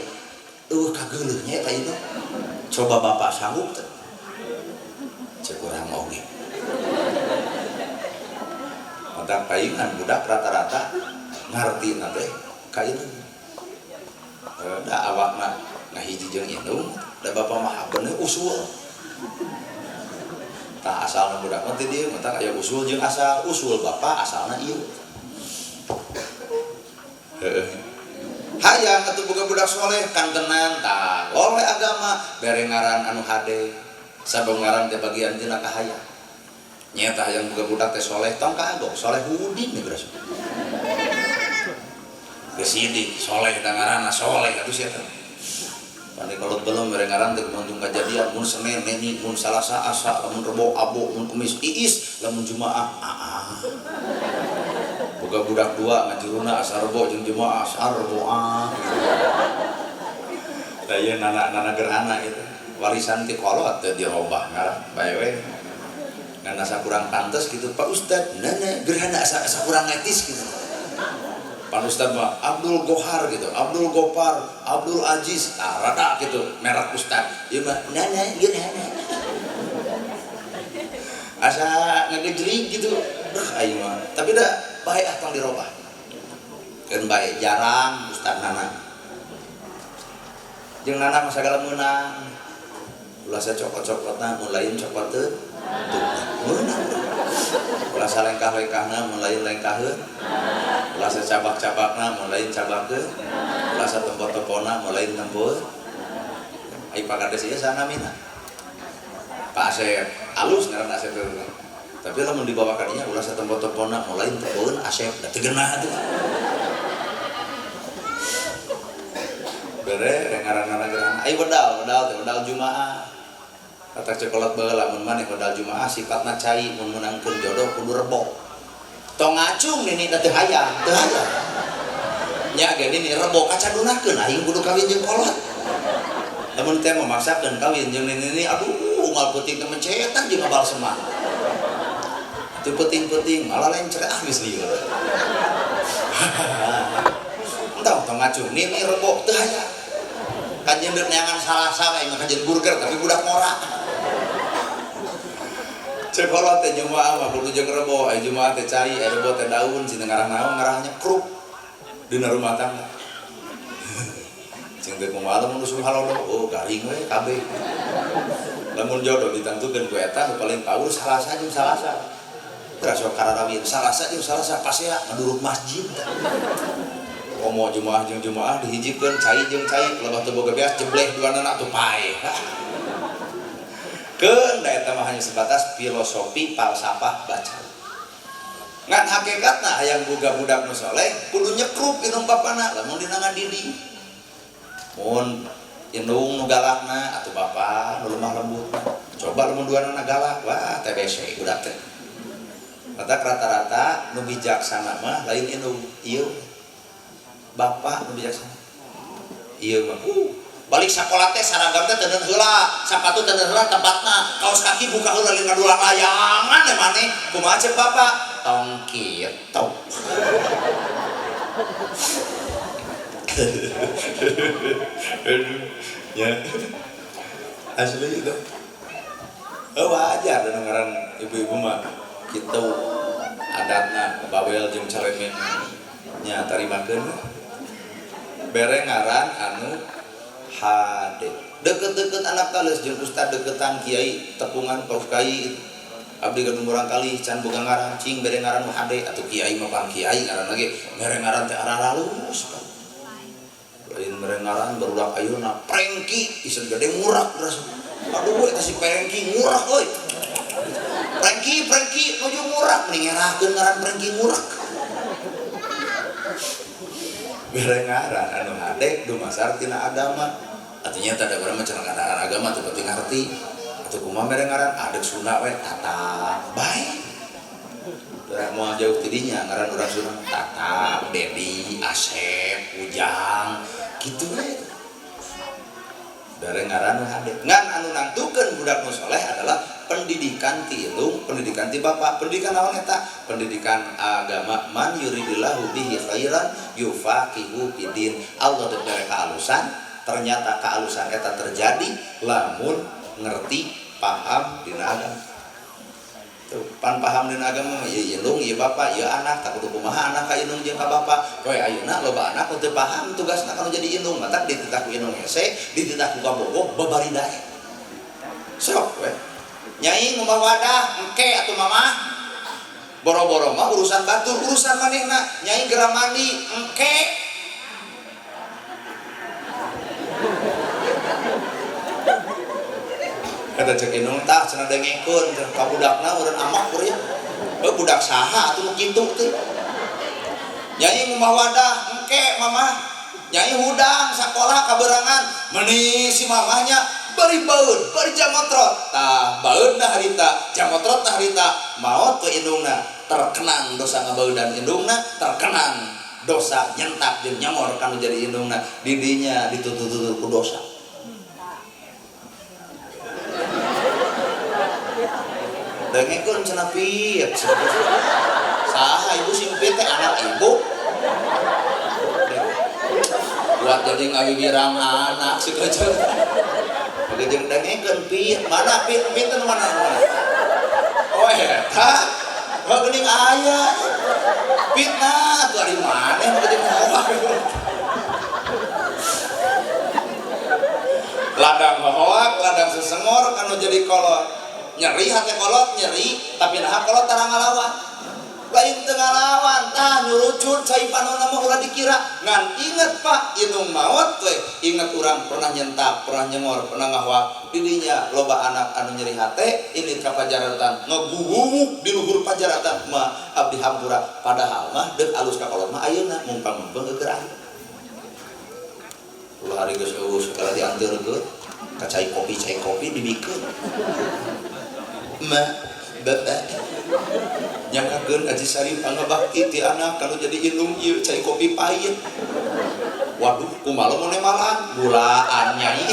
kageuleuh nya eta itu coba bapak sanggup teh cek urang oge matak paingan budak rata-rata ngarti teh ka itu da awakna ngahiji jeung indung da bapak mah bener usul tah asalna budak mah teh dieu mata aya usul jeung asal usul bapak asalna ieu hayang atuh boga budak soleh kan tenan tah oleh agama bere ngaran anu hade sabab ngaran teh bagian tina kahayang nyata hayang boga budak teh soleh tong kagok soleh huding nih beras gesidi soleh tah ngaranna soleh atuh sia teh pandai kalau belum bere ngaran teh nonton kejadian mun Senin neni mun Salasa asa lamun Rebo abo mun Kamis iis lamun Jumaah boga budak dua ngajuruna asar rebo jeung Jumaah asar rebo da ieu nana gerhana gitu warisan ti kolot teh dirobah ngaran bae we ngan asa kurang pantes gitu Pak Ustad nana gerhana asa kurang etis gitu Pak Ustad mah Abdul Gohar gitu Abdul Gopar Abdul Aziz rada gitu merek Ustad ieu mah nana gerhana asa ngegejrig gitu ayo mah tapi da baik atau dirobah kan baik jarang Ustaz Nana jeung Nana masa segala menang ulah saya cokot-cokotna mulai cokot teu menang ulah salengkah-lengkahna mulai lengkaheun ulah saya cabak-cabakna mulai cabakkeun ulah saya tempo-tempona mulai tempoeun ai pakades ieu sanamina Pak Asep alus ngaran Asep tapi lamun dibawa ka dinya ulah satempo-tempona mulai tempoeun Asep da teu geunah atuh bere ngaran-ngaran geran ai wedal teh wedal Jumaah kata cokolat baheula mun maneh wedal Jumaah sifatna cai mun meunangkeun jodoh kudu rebo tong ngacung nini da teu hayang nya ge nini rebo kacadunakeun aing kudu kawin jeung kolot lamun teh memaksakeun kawin jeung nini aduh mal peuting teh mencetan jeung abal semah itu penting-penting malah lain cerai geus lieur entah tong ngacung nini rebo teu hayang kajen deuk neangan Salasa kae mah kajen burger tapi budak ngora cekolot teh Jumaah mah kudu jeung rebo aya Jumaah teh cai aya rebo teh daun cenah ngarang naon ngarahnya kruk dina rumah tangga cing teh kumaha lamun usul halodo oh garing we kabeh lamun jodoh ditentukeun ku eta nu paling paur Salasa jeung Salasa terasa kararawin Salasa jeung Salasa pasea ngaduruk masjid komo Jumaah jeung Jumaah dihijikeun cai jeung cai lebah teu boga beas jebleh duanana atuh pae keun da eta mah hanya sebatas filosofi falsafah baca ngan hakikatna hayang boga budak nu saleh kudu nyekrup indung bapana lamun dina ngadidi mun indung nu galakna atuh bapa nu lemah lembut coba lamun duanana galak wah TBC budak teh rata-rata nu bijaksana mah lain indung ieu bapak nu bijaksana ieu mah balik sakola teh saragam teh teuneun heula sapatu teuneun heula tempatna kaos kaki buka heula leuwih ngadulang layangan teh maneh kumaha ceuk bapak tong kitu aduh ya asli itu wajar dan ngaran ibu-ibu mah kitu adatna babel jeung calemen nya tarimakeun bere ngaran anu hade deket-deket anak kales jeung ustad deketan kiai tepungan paus kai abdi gadung urang kali can boga ngaran cing bere ngaran nu hade atuh kiai mah pang kiai ngaran lagi bere ngaran teh araralus lain bere ngaran barudak ayeuna prengki iseun gede ngurak beras aduh eta si prengki ngurak euy prengki nuju ngurak mending ngerakeun ngaran prengki ngurak bere ngaran anu hade dumasar tina agama artinya tanda urang mah cenah kana agama teu penting ngarti atuh kumaha bere ngaran adeg Sunda we Tata bae da moal jauh ti dinya ngaran urang Sunda Tata Dedi Asep Ujang kitu we bere ngaran anu hade ngan anu nangtukeun budak nu saleh adalah pendidikan ti ilung, pendidikan ti bapak, pendidikan naon eta? Pendidikan agama man yuridillahu bihi khairan yufaqihu fidin. Allah teu bere kaalusan, ternyata kaalusan eta terjadi lamun ngerti paham dina agama. Tuh, pan paham dina agama ieu ilung, ieu bapak, ieu anak, tak kudu kumaha anak ka ilung jeung ka bapak. Poe ayeuna loba anak teu paham tugasna kanu jadi ilung, mata dititah ku ilung hese, dititah ku kabogoh babari dae. Sok we. Nyai ngomong wadah engke atuh mama boro-boro mah urusan batur urusan manehna nyai geura mandi engke kata cek indung tah cenah dengekeun ka budakna urang amak kuring budak saha atuh kitu teh nyai mumah wadah engke mamah nyai hudang sakola kaberangan meuni si mamahnya bari baeud bari jamotrot tah baeudna harita jamotrotna harita maot ke indungna terkenang dosa ngabaeudan indungna terkenang dosa nyentak jeung nyamor kanu jadi indungna didinya ditutup ku dosa dengekeun cenah piet saha ibu simpit teh anak ibu buat jadi ngawiwiram anak si kecil begitu dengekeun piet mana piet teh mana oh eta oh geuning aya fitnah tuh ari maneh begitu hoak ladang hoak ladang sesengor kanu jadi kolot nyeri hati kolot nyeri tapi nah kolot tarang ngalawan lain tengah lawan tah nyurucut cai panona mah ulah dikira ngan inget pak indung maot we inget urang pernah nyentak pernah nyengor pernah ngahwak didinya loba anak anu nyeri hate ini ka pajaratan ngaguguk di luhur pajaratan mah abdi hampura padahal mah deuk alus ka kolot mah ayeuna mumpang-mumpang geger air ulah hari geus eueuh segala dianteurkeun ka cai kopi dibikeun mah bapak nyangkakeun Aji Sarif angabakti ti anak kalau jadi indung ieu cai kopi pahit waduh kumaha mun malan gulaan nyai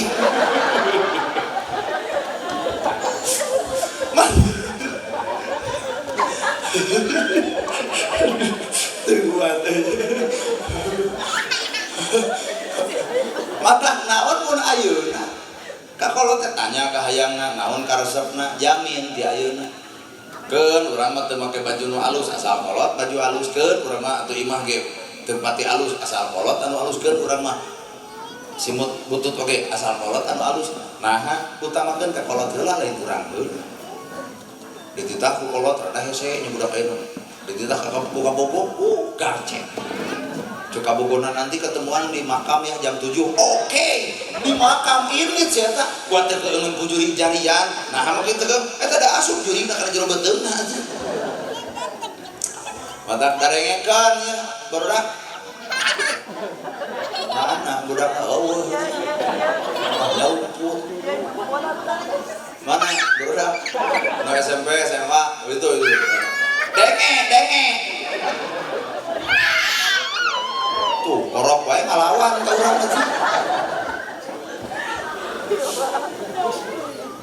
terbuat mata naon mun ayeuna kakolot teh tanya ka hayangna naon karesepna jamin ti ayeuna keun urang mah teu make baju nu alus asal kolot baju alus keun urang mah atuh imah ge teu pati alus asal kolot anu alus keun urang mah simut butut oge asal kolot anu alus naha utamakeun ka kolot heula lain urang heula dititah ku kolot rada hese nya budak ayeuna dititah ka bogo garcek cek kabogonan nanti ketemuan di makam ya jam 7 oke di makam ini cerita buat terkeungan ku juri jarian nah mah kitu kan eta da asup juri na kana jero beteungna aja matak darengekan ya berak mana budak eueuh nyauput mana berak na SMP SMA itu denge tuh korok wae ngalawan ka urang teh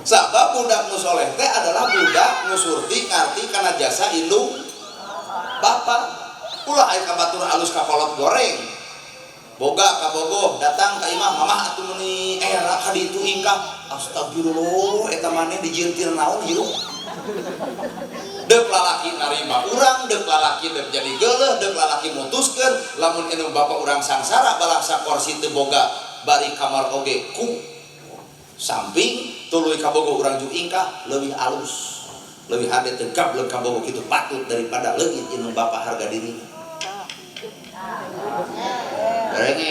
sabab budak nu soleh teh adalah budak nu surti ngarti kana jasa indung bapa ulah aya kabatur alus ka kolot goreng boga ka bogoh datang ka imah mamah atuh meuni era ka ditu ingkah astagfirullah eta maneh dijieuntir naon ieu deuk lalaki narima urang deuk lalaki deuk jadi geuleuh deuk lalaki mutuskeun lamun indung bapa urang sangsara balang sakursi teu boga bari kamar oge ku samping tuluy kabogo urang ju ingkah leuwih alus leuwih hade teu gablek kabogo kitu patut daripada leungit indung bapa harga diri derenge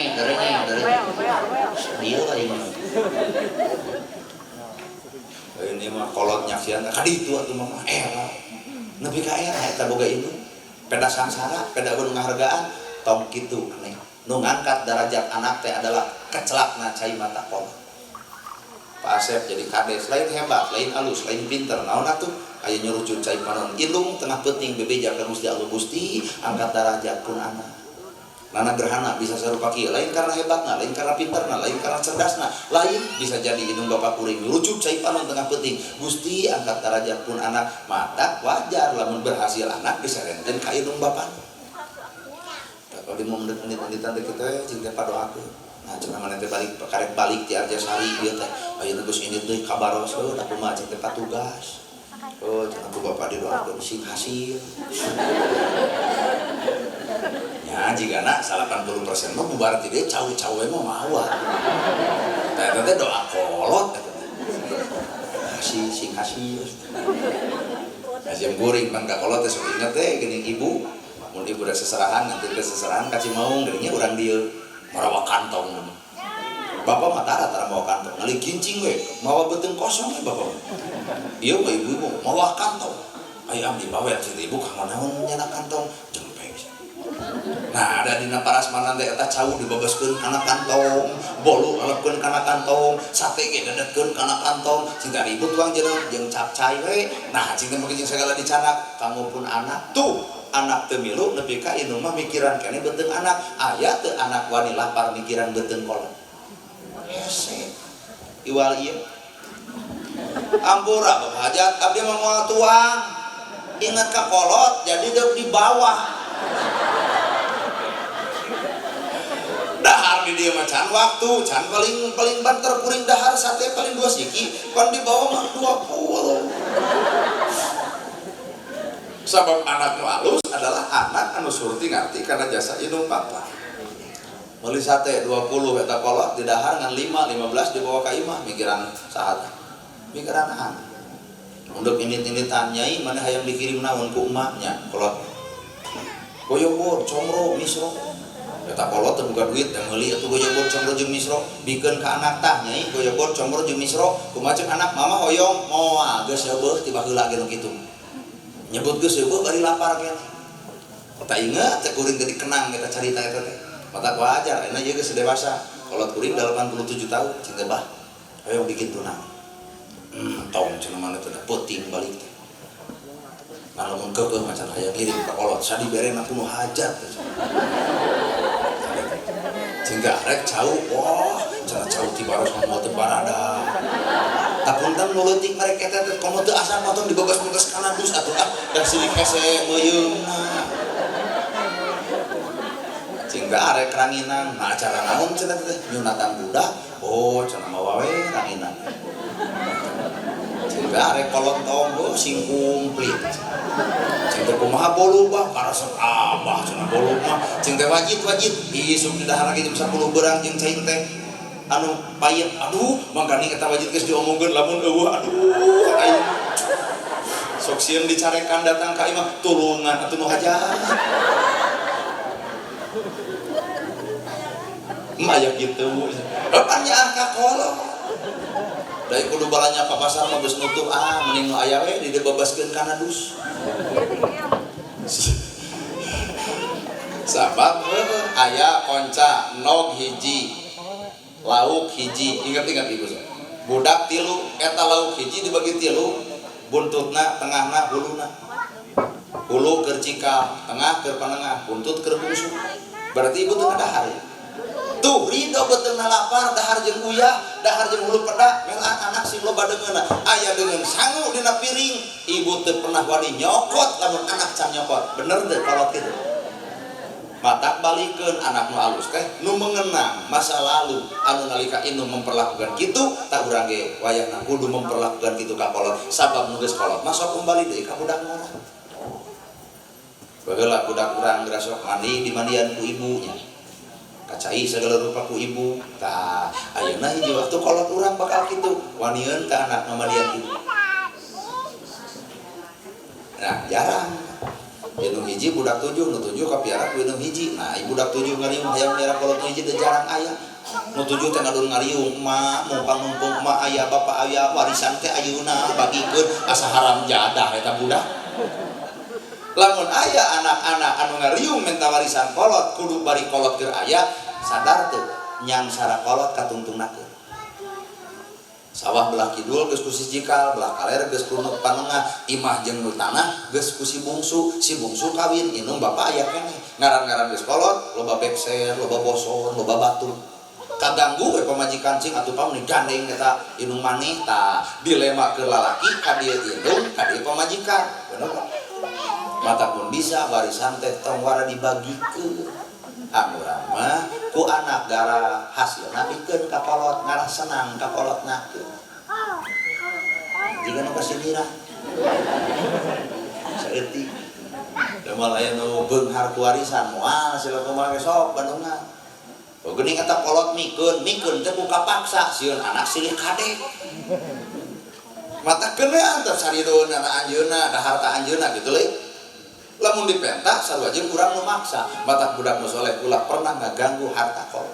dia lah ini mah kolot nyaksian kaditu atuh mah era nepi ka era eta boga indung peda sangsara peda gunung ngahargaan tong kitu aneh nu ngangkat derajat anak teh adalah kecelakna cai mata kolot Pak Asep jadi kades lain hebat lain alus lain pinter naon atuh aya nyurucun cai panon indung tengah penting bebeja ka Gusti Allah Gusti angkat derajat pun anak nana gerhana bisa serupa kieu lain karena hebatna lain karena pinterna lain karena cerdasna lain bisa jadi indung bapak kuring lucu cai panon tengah penting Gusti angkat derajat pun anak mata wajar lamun berhasil anak diserenkeun ka indung bapak kalau di momen menit-menitan teh kitu jeung padoakeun nah cenah maneh teh karek balik ti Arjasari ieu teh ayeuna geus indit deui kabaros da kumaha cek teh patugas oh cenah ku bapak didoakeun sing hasil ya jika nak 80% mah bubar ti dia cawe-cawe mah mawa eta teh doa kolot sing hasil Hasim guring pan ka kolot teh sok inget teh geuning ibu mun ibu da seserahan nanti ke seserahan ka Cimaung geuning urang dieu marawa kantong Bapak mah tara mawa kantong ngali kincing we mawa beuteung kosong we bapak ieu mah ibu-ibu mawa kantong aya abdi bawe cing ibu ka manaon nyana kantong jempeng. Nah ada dina parasmanan teh eta cau dibebaskeun kana kantong bolu alepkeun kana kantong sate ge dadetkeun kana kantong cing ibu tuang jeung capcay we. Nah cing teh mungkin segala dicanak kamu pun anak tuh anak teu milu nepi ka indung mah mikiran keneh beuteung anak aya teu anak wani lapar mikiran beuteung kolot hese iwal ieu ampura bapak hajat abdi mah moal tuang ingat ka kolot jadi deuk di bawah dahar di dieu mah can waktu can paling banter kuring dahar sate paling 2 siki kon di bawah mah 20 sabab anak nu alus adalah anak anu surti ngarti karena jasa indung papa meuli sate 20 eta kolot di dahar ngan 15 dibawa ka imah mikiran sahat mikiran anak untuk ini-initan nyai mana hayang dikirim naon ku emaknya kolot goyobor comro misro eta kolot teu buka duit teh meuli atuh goyobor comro jeung misro bikeun ka anak tah nyai goyobor comro jeung misro kumaha ceuk anak mama hoyong moal geus heueuh tiba heula ge nu kitu nyebut geus heueuh bari lapar keneh eta inget teh kuring teh dikenang eta carita eta teh mata wajar enak juga sedewasa kalau kuring 87 tahun cinta bah ayo bikin tunang tong cina mana tuh puting balik kalau mau kekeh macam hayang ngirim ke kolot sadi beren aku mau hajat sehingga rek cau wah cara cau tibaros mau tebarada tak punten nuletik mereka teh komo teu asa potong dibebas-bebas kana dus atuh dan silik hese meyeum sehingga arek ranginan nah cara naon cenah teh nyunatan budak oh cenah mawa we ranginan sehingga arek kolontong oh sing kumplit sehingga kumaha bolu bah karasep abah cenah bolu mah sehingga wajib isuk di dahar lagi jam 10 beurang jeung cai teh anu payet aduh mangkani eta wajib geus diomongkeun lamun eueuh aduh aing sok sieun dicarekan datang ka imah tulungan atuh nu hajat aya gitu rupanya angka kolot dari kudu balanya ka pasar mah geus nutup mending nu aya we dibebaskeun kana dus sabab aya konca nog hiji lauk hiji ingat-ingat ibu budak 3 eta lauk hiji dibagi 3 buntutna tengahna huluna hulu keur cikal tengah keur panengah buntut keur bungsu berarti ibu teu dahar ya tuh ridho betul lapar dahar jeung uyah dahar jeung hulu pedak melan anak sing loba deungeuna aya deungeun sangu dina piring ibu teu pernah wani nyokot lamun anak can nyokot bener teu kolot kitu matak balikeun anak nu alus teh nu mengenang masa lalu anu nalika indung memperlakukan kitu tak urang ge wayahna kudu memperlakukan kitu ka kolot sabab nu geus kolot masuk kembali deui ka budak urang baheula budak urang geura sok mandi di mandian ku ibunya kacai segala rupa ku ibu tah ayeuna hiji waktu kolot urang bakal kitu wanieun ka anak mamadian ibu nah jarang anu hiji budak 7 nu 7 kapiara ku anu hiji nah ibu budak 7 ngariung hayang miara kolot hiji teh jarang aya nu 7 teh ngadun ngariung emak mumpang-mumpung emak aya bapak aya warisan teh ayeuna bagikeun asa haram jadah eta budak lamun aya anak-anak anu ngariung minta warisan kolot kudu bari kolot keur aya sadar teu nyang sara kolot katungtungnakeun sawah belah kidul geus ku si cikal belah kaler geus ku nu panengah imah jeung nu tanah geus ku si bungsu kawin inung bapak aya keneh ngaran-ngaran geus kolot loba bekser loba boson loba batu kaganggu we pamajikan cing atuh pamuni gandeng eta inung maneh tah dilema ke lalaki ka dieu indung ka dieu pamajikan bener mata pun bisa barisan teh tong wara dibagikeun amurang mah ku anak gara hasilna pikeun ka kolot ngarah senang ka kolotna jiga nu kasinira saeutik da mal aya nu beunghar ku warisan moal sila kumaha ge sok bandungan geuning eta kolot mikeun teh ku kapaksa sieun anak silih kadek mata keunean teh sarideun anak anjeunna da harta anjeunna kitu leuy lamun dipentak sarua jeung urang nu maksa matak budak nu soleh ulah pernah ngaganggu harta kolot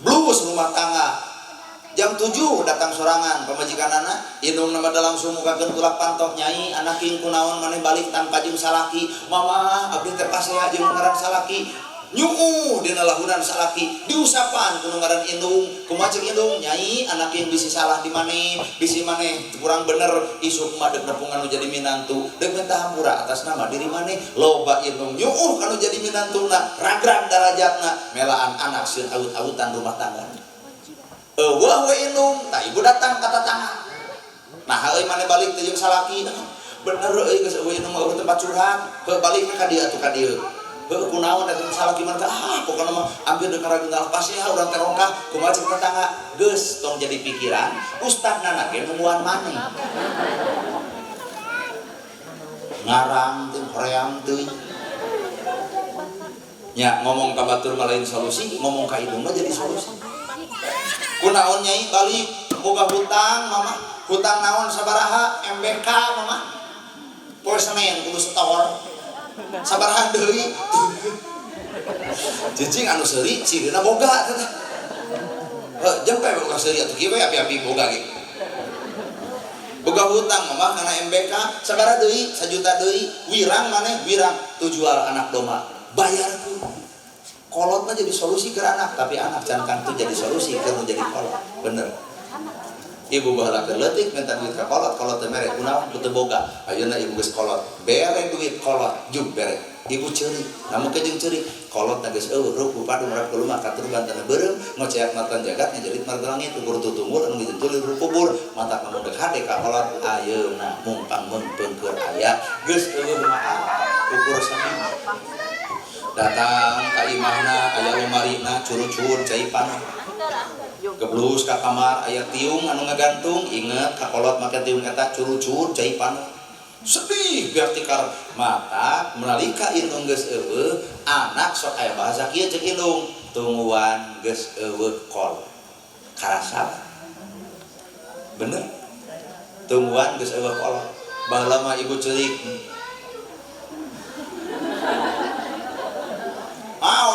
Blues rumah tangga. Jam 7 datang sorangan pamajikan anak indung nama dalam sumukakeun tulak pantok nyai anak king kunaon maneh balik tanpa jeung salaki mama abdi teh pasea jeung ngaran salaki nyuu dina lahunan salaki diusapan kudu ngaran indung kumaha ceuk indung nyai anak yang bisi salah di maneh bisi maneh kurang bener isuk mah deuk nepungan nu jadi minantu deuk minta hampura atas nama diri maneh loba indung nyuu kanu jadi minantuna ragrag darajatna melaan anak sieun aut-autan rumah tangga wah we indung tah ibu datang kata tangan nah euy maneh balik teh jeung salaki bener euy geus euy indung mah tempat curhat heuh balik ka dieu atuh ka dieu kunaon eta salah gimana pokokna mah ambil deuk karagungan pas ya urang teh rongkah kumaha ceuk tetangga geus tong jadi pikiran ustadna ge nungguan maneh ngarang teh hoream teuing nya ngomong ka batur mah lain solusi ngomong ka hidung mah jadi solusi kunaon nyai balik boga hutang mama hutang naon sabaraha MBK mama poe Senin kudu setor sabaraha deui cicing anu seuri cirina boga teh jempe boga seuri atuh kieu we api-api boga ge boga hutang mah kana MBK sabaraha deui 1 juta deui wirang maneh wirang tujual anak domba bayarku kolot mah jadi solusi ke anak tapi anak can kantu jadi solusi ke jadi kolot bener ibu baheula keur leutik minta duit ka kolot teh mere kunaon teu boga ayeuna ibu geus kolot bere duit kolot jug bere ibu ceurik namun ke jeung ceurik kolot na geus eueuh rup padu murah keluar katurugan tanah beureum ngoceak matan jagat nyajerit marta langit ukur tutumul anu dijentul rup kubur mata kamu dek hade ka kolot ayeuna mumpang meumpeuh keur aya geus eueuh maaf ukur samina datang ka imahna aya lomarina curucur cai panah geblus ka kamar aya tiung anu ngagantung inget ka kolot make tiung eta curucur cai panah sedih vertikal mata menalika indung geus eueuh anak sok aya bahasa kieu ceuk indung tungguan geus eueuh kol karasa bener tungguan geus eueuh kol baheula mah ibu ceurik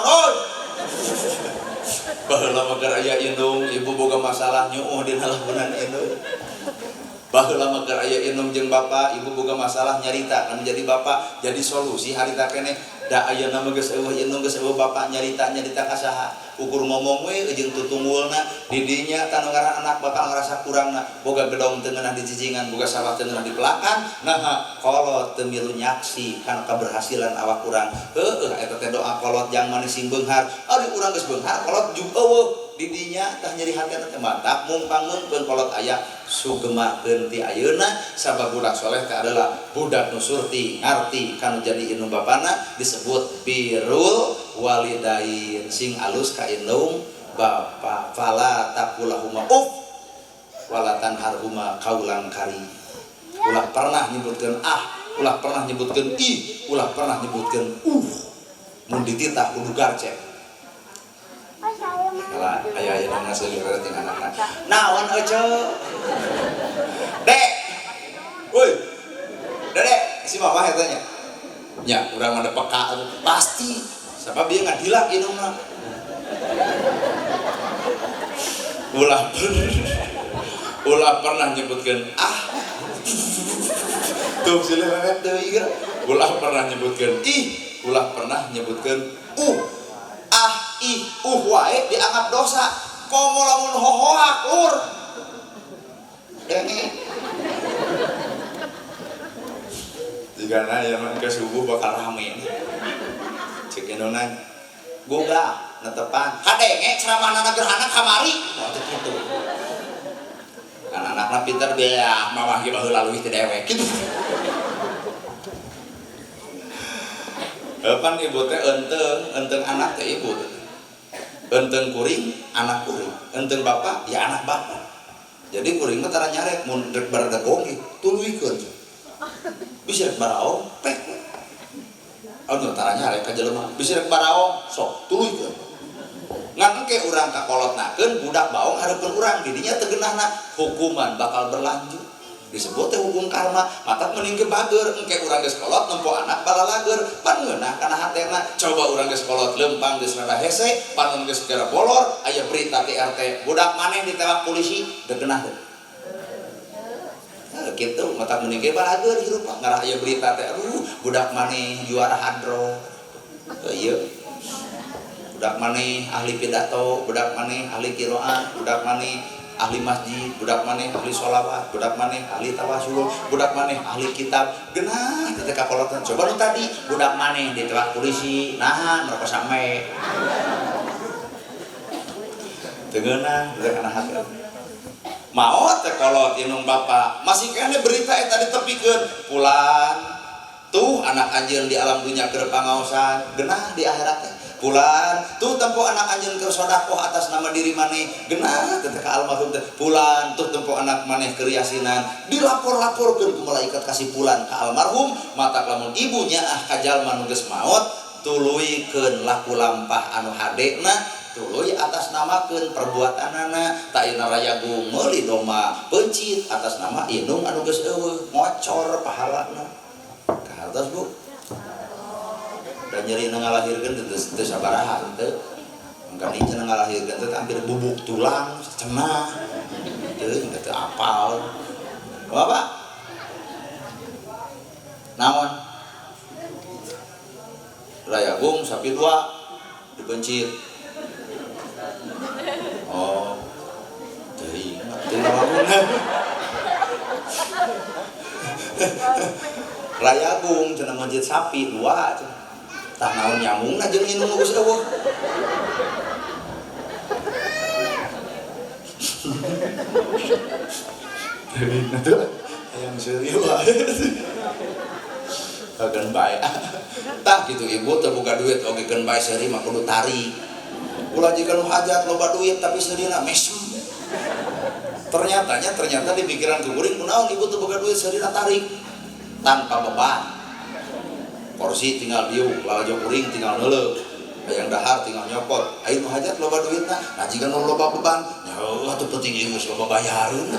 oi baheula mah keur aya indung ibu boga masalah nyuuh dina lamunan indung baheula mah keur aya indung jeung bapa ibu boga masalah nyarita kan jadi bapa jadi solusi harita keneh da ayeuna mah geus eueuh indung geus eueuh bapa nyarita ka saha ukur ngomong we jeung tutunggulna di dinya tanu ngaran anak bakal ngarasa kurangna boga gedong teu ngeunah dijijingan boga salah teu ngeunah dipelakan nah kolot teu milu nyaksi kana keberhasilan awak urang heueuh eta teh doa kolot jang manis sing beunghar ari urang geus beunghar kolot jug eueuh di dinya tah nyeri hatena teh mantap mumpang meumpeuh kolot aya sugemakeun ti ayeuna sabab budak soleh teh adalah budak nu surti ngarti kanu jadi indung bapana disebut birrul walidain sing alus ka indung bapa fala taqulahuma wala tanharhuma qaulan karim ulah pernah nyebutkeun ulah pernah nyebutkeun ulah pernah nyebutkeun mun dititah kudu garcek lah aya aya ngasil berarti anak-anak naon euceu dek woi dek si mama eta nya nya urang mah peka pasti sebab dia ngadilak indungna ulah pernah nyebutkeun tuh silih memet deui ulah pernah nyebutkeun ulah pernah nyebutkeun wae dianggap dosa komo lamun hohoak lur jika yang ke subuh bakal rame cek indongan goga netepan kadenge ceramahna gerhana kamari waktu itu anak-anak pinter dia mamah ge baheula leuwih teh dewek kitu pan ibu teh enteng anak teh ibu enteng kuring anak kuring enteng bapak ya anak bapak jadi kuring mah tara nyarek mun rek barada goge tuluikeun bisa rek baraong pek anu tara nyarek ka jelema bisa rek baraong sok tuluikeun ngan engke urang kakolotnakeun budak baong hareupeun urang didinya teu geunahna hukuman bakal berlanjut disebut hukum karma. Mata mending ke bager engke urang geus kolot nempo anak balalager pan ngeunah kana hatena. Coba urang geus kolot lempang geus rada hese pan geus gara bolor aya berita TRT budak maneh ditewak polisi degenah teh. Nah, gitu mata mending ke balager hirup ngarah aya berita teh budak maneh juara hadro. Ieu budak maneh ahli pidato, budak maneh ahli qiraat, budak maneh ahli masjid, budak maneh ahli sholawat, budak maneh ahli tawasul, budak maneh ahli kitab. Genah teh kakolotan. Coba nu tadi budak maneh ditewak polisi nahan merkosa me. Teu geunah budak anak hati. Maot teh kolot inung bapa. Masih kene berita eta ditepikeun. Pulan tuh anak anjeun di alam dunya keur pangaosan, genah di akhirat teh. Pulan tuh tempo anak anjeun keur sedekah atas nama diri maneh genah teh ka almarhum teh. Pulan tuh tempo anak maneh keur yasinan dilapor-laporkeun ku malaikat kasih pulan ka almarhum. Mata lamun ibunya ka jalma nu geus maot tuluikeun laku lampah anu hadena tuluy atas namakeun perbuatanana. Ta ina rayagung meuli doma pencit atas nama indung anu geus eueuh ngocor pahalana ka hartos Bu. Dan nyeri ngalahirkeun teu sabaraha teu. Engka ieu ngalahirkeun teh hampir bubuk tulang cenah. Teu apal. Bapak. Naon? Rayagung sapi dua dibencit. Oh. Teuing teu nawangun. Rayagung cenah mencit sapi dua cenah. Tah naon nyamungna jeung inung geus eueuh. Jadi itu yang serius wae. Agan bae. Tah kitu ibu teu boga duit oge keun bae seuri mah kudu tarik. Ulah jika nu hajat loba duit tapi seurina mesem. Ternyata di pikiran kuring kunaon ibu teu boga duit seurina tarik tanpa beban. Porsi tinggal diuk, lalajo kuring tinggal neuleuh, hayang dahar tinggal nyopot. Aing nu hajat loba duitna, najikeun nu loba beban, nyaho atuh penting ieu geus loba bayareun.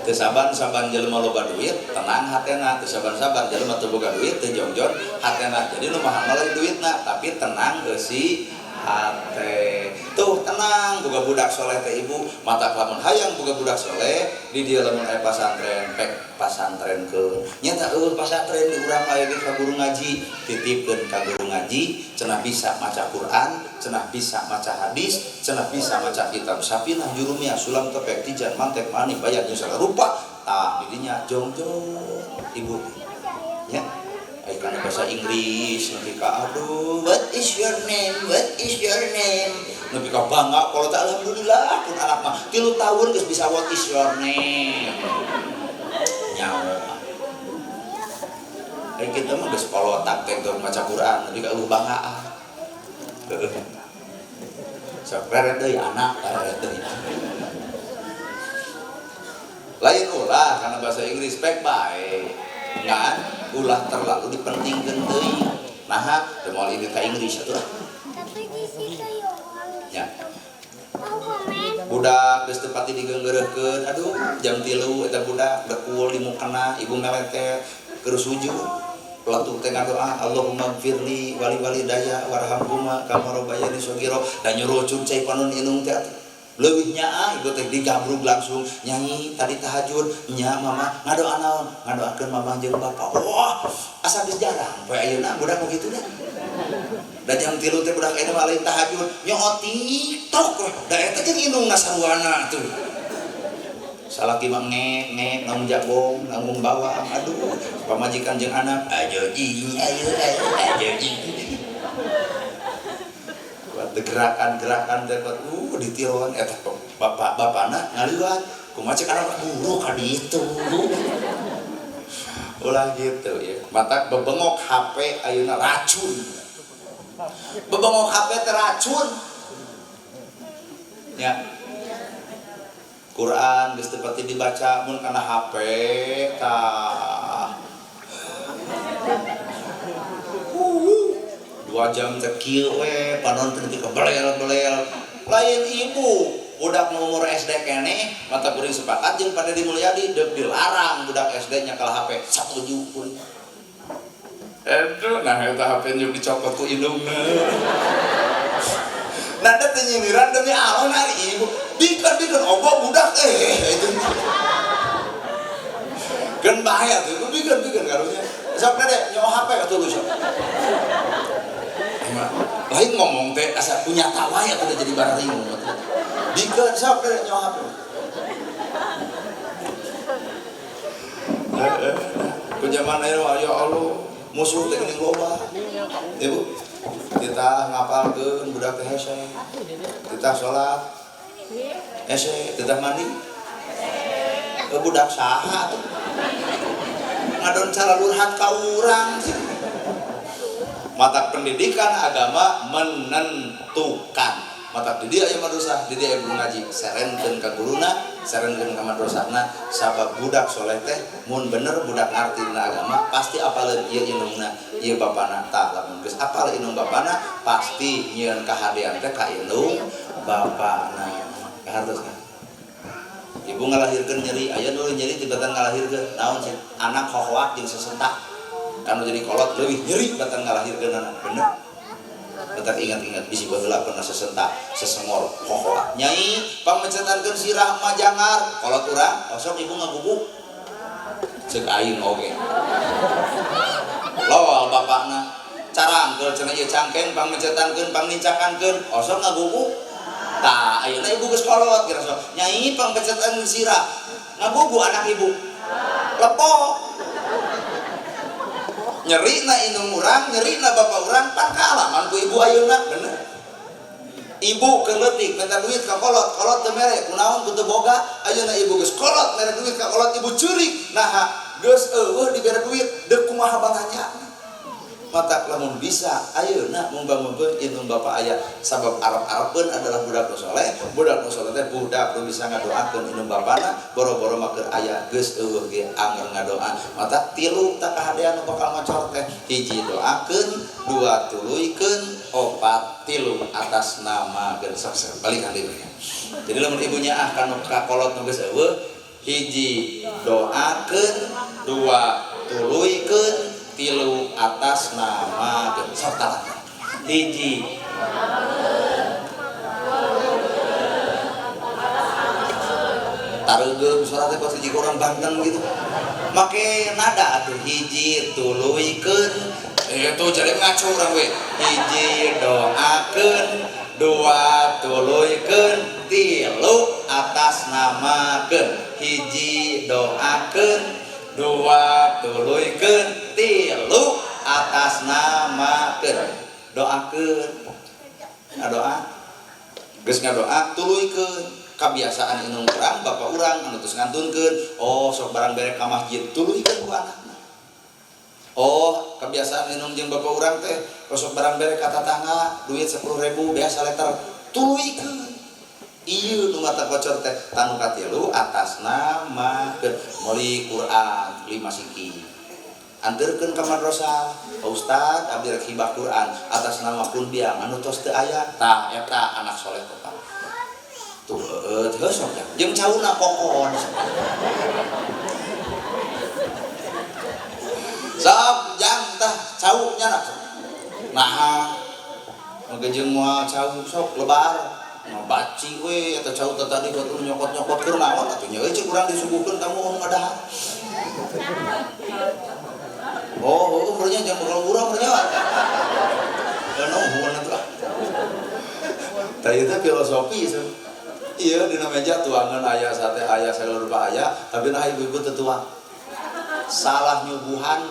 Teu saban jelema loba duit, tenang hatena, teu saban jelema teu boga duit, teu jongjon hatena. Jadi nu mahal mah duitna, tapi tenang eusi hate. Tuh tenang boga budak soleh teh ibu, mata lamun hayang boga budak soleh di dieu lamun aya pasantren pek pasantrenkeun. Nyata pasantren di urang aya ge ka guru ngaji, titipkeun ka guru ngaji, cenah bisa maca Quran, cenah bisa maca hadis, cenah bisa maca kitab Sapinah Jurumiyah Sulam Tepek Tijan Mantek Mani Bayat Nyusala Rupa. Tah didinya jongjong ibu. Ya. Ai kana bahasa Inggris nepi ka aduh what is your name nepi ka bangga kalau tak alhamdulillah pun anak mah 3 tahun geus bisa what is your name nyaho ai kita mah geus kolotak teh keur maca Quran nepi ka eueuh banggaan heueuh sok rere deui anak rere deui lain ulah kana bahasa Inggris pek bae ngan ulah terlalu dipentingkeun teuing. Nah, teu moal ini ka Inggris atuh. Tapi di situ ya. Budak geus teu pati digeunggeureurkeun. Aduh, jam 3 eta budak dekul di mukana, ibu meletet keur sujud. Pelatuk teh ngadoa, Allahumma gfirli wali walidayya warhamhuma kama rabbayani shaghira. Da nyuruh cuncai panon inung teh. Leuwihnya ibu teh digabrug langsung nyanyi tadi tahajud nya mama ngadoa naon ngadoakeun mama jeung bapa. Wah asa geus jarang poe ayeuna budak begitu dah. Da jam 3 teh budak ayeuna mah lain tahajud nyoot TikTok da eta jeung inungna sarwana tuh. Salaki mah ngek namun jabong namun bawang aduh pamajikan jeung anak ayo jing ayo jing. Gerakan-gerakan dapat ditiruan eta bapana ngaliwat kumaha cek anak buru ka ditu ulah gitu ya mata bebengok HP ayeuna racun bebengok HP teh racun ya Quran geus teu pati dibaca mun kana HP tah 2 jam teh kieu we panonton teh belel lain ibu budak umur SD kene mata kuring sepakat jeung pada Mulyadi deuk dilarang budak SD nya kalah HP 1 juta. Aduh, nah eta HP nya dicopot ku indungna. Nah teh nyindiran demi Allah ari ibu. Bikin obo budak itu. Kan bahaya tuh, bikin karunya. Sok deh nyawa HP atuh lu sok. Lain ngomong teh asa punya tawa ya udah jadi barang ringan. Bikin sok deh nyawa HP. Penjaman ya Allah, musuh teh geuning loba. Ibu, kita ngapalkeun budak teh hese. Kita salat hese, kita mandi. Ke budak saha tuh. Ngadon cara lurhat ka urang. Mata pendidikan agama menentukan. Mata di dia aya madrasah, di dia ibu ngaji, serenkeun ka guruna, serenkeun ka madrasahna, sabab budak soleh teh mun bener budak ngartina agama pasti apaleun ieu indungna, ieu bapana tah lamun geus apal indung bapana pasti nyieun kahadean teh ka indung bapana. Kahartosna. Ibu ngalahirkeun nyeri, aya nu nyeri tibatan ngalahirkeun naon sih? Anak hohoak jeung sesentak. Kanu jadi kolot leuwih nyeri batan ngalahirkeun anak, bener? Tetap ingat-ingat bisi baheula pernah sesentak sesengor hohoak nyai pamecetankeun sirah mah jangar kolot urang osok ibu ngaguguk ceuk aing oge lawal bapakna carangkeun cenah ieu cangkeng pamecetankeun pangnincakankeun osok ngaguguk tah ayeuna ibu geus kolot kira sok nyai pamecetankeun sirah ngaguguk anak ibu lepok nyeri na indung urang, nyeri na bapak urang, pan kaalaman ku ibu ayeuna bener. Ibu keleutik minta duit ka kolot, kolot teu mere, kunaon kudu boga, ayeuna ibu geus kolot mere duit ka kolot ibu ceurik. Nah, geus eueuh dibere duit, deuk kumaha batanya. Mata lamun bisa ayeuna mumpameukeun indung bapak aya sabab arep-arepkeun adalah budak nu saleh teh budak nu bisa ngadoakeun indung bapana boro-boro mah keur aya geus eueuh ge angger ngadoa mata tilu tah kahadean nu bakal ngocor teh hiji doakeun dua tuluykeun opat tilu atas nama geus sok balik ka dieu. Jadi lamun ibunya kanu kakolot nu geus eueuh hiji doakeun dua tuluykeun tilu atas nama dan serta hiji taregeum suratnya pas hiji orang Banten gitu make nada atuh hiji tuluykeun itu jadi ngaco urang we hiji doakeun dua tuluykeun tilu atas namakeun hiji doakeun dua tuluykeun tilu atas namakeun doakeun ngadoa geus ngadoa tuluykeun kabiasaan indung urang bapak urang anu tos ngantunkeun oh sok barang bere ka masjid tuluykeun ku anakna oh kebiasaan indung jeung bapak urang teh sok barang bere ka tatangga duit 10.000 biasa letter tuluykeun ieu nu mata kocor teh tanu katilu atas nama meuli Quran 5 siki anteurkeun ka madrasah Ustaz abdi rek hibah Quran atas nama kunbiang anu tos teu aya tah eta anak soleh total tuh sok ya jeung cauna kokon sok jang tah cau nya nah ngeujeung moal cau sok lebar baci we atau cau tadi batu nyokot-nyokot keur naon atuh nya cek urang disuguhkeun kamu nu ngadahan oh urangnya jam bakal urang urang anu hubungan atuh tah ieu filosofi ieu dina meja tuangan aya sate aya sagala rupa aya tapi nah ibu-ibu teu tuang salah nyuguhan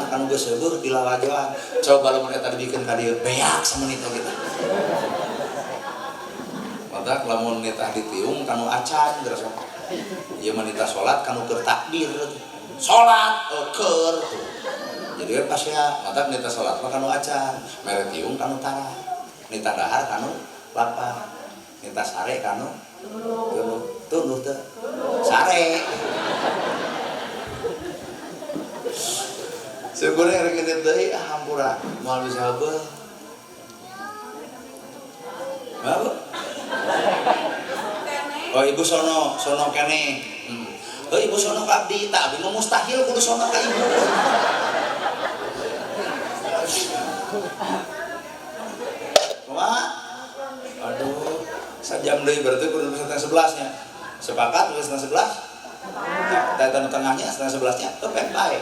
kanu geus heueuh dilalajoan coba lamun eta dibikeun ka dieu beak samenit gitu matak lamun nitah ditiung kanu acan geus ieu mah nitah salat kanu keur takbir salat keur tuh jadi pas ya matak nitah salat mah kanu acan mere tiung kanu tara nitah dahar kanu lapar nitah sare kanu tuluh teu sare sebenarnya rek ngeudet deui hampura moal bisa heubeul apa Oh ibu sono kene. Oh ibu sono ka abdi, tak abdi mustahil kudu sono ka ibu. Kumaha? Aduh, sajam deui berarti kudu setengah 11-nya. Sepakat kudu setengah 11? Tatan tengahnya setengah 11-nya, pek bae.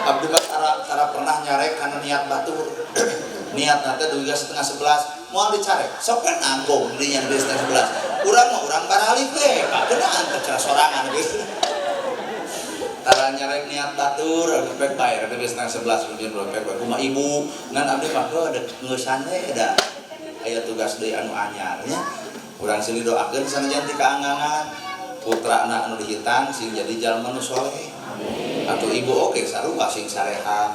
Abdi mah tara pernah nyarek kana niat batur. Niat nanti duga setengah 11 mau dicarek sok kan nanggung di yang di setengah 11 urang baralik we pak kenaan tercerah sorangan gitu tara nyarek niat batur pek bayar tapi setengah 11 kemudian pek rumah ibu ngan abdi mah ada ngeusan we ada aya tugas deui anu anyarnya urang silih doakeun sanajan ti kaangangan putrana anu dihitan sing jadi jalma nu soleh atau ibu oke sarua sing sareha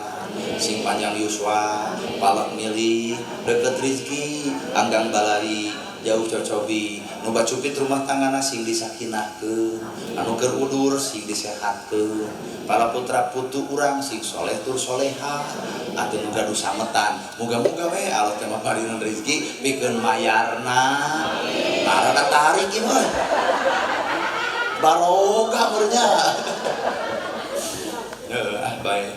sing panjang yuswa palak milih deket rizki anggang balai jauh cocobi nu bacupit rumah tanggana sing disakinahkeun anu keur udur sing disehatkeun para putra putu urang sing soleh tur soleha atuh nu gaduh sametan muga-muga we Allah teh maparingan rezeki pikeun mayarna narada tarik ieu mah baroga murnya baik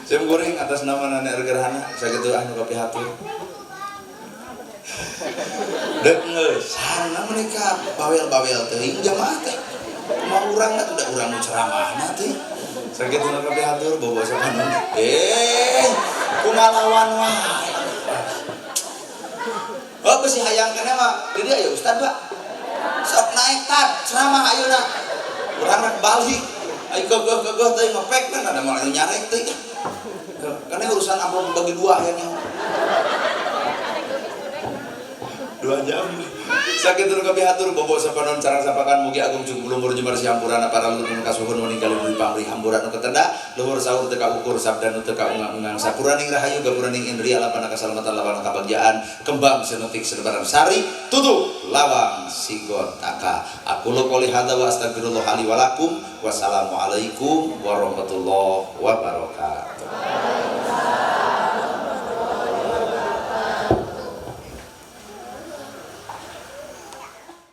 saya goreng atas nama nenek gerhana saya gitu anu kapihatur dek sana mereka bawel teuing jamaah teh mau urang teh udah urang nu ceramahna teh saya gitu anu kapihatur bobo sapanun kumalawan wae oh besi hayang keneh mah di dieu ya ustad Pak sok naik tad ceramah ayeuna urang rek balik ayo geuh teh ngepek kan ada malah nyarek teh karena urusan amplop bagi dua yang 2 jam sakit turun kapihatur bobo sapanon carang sapakan mugi agung cukup luhur jembar sihampurana para luhur nu kasuhun meninggal di pamrih hamburan nu ketenda luhur sahur teka ukur sabda nu teka ungang-ungang sapuraning rahayu gapuraning indria lapana kasalamatan lapana kabagjaan kembang senutik sedebaran sari tutup lawang sigot taka aku qouli hadza wa astagfirullah li wa lakum wassalamualaikum warahmatullahi wabarakatuh.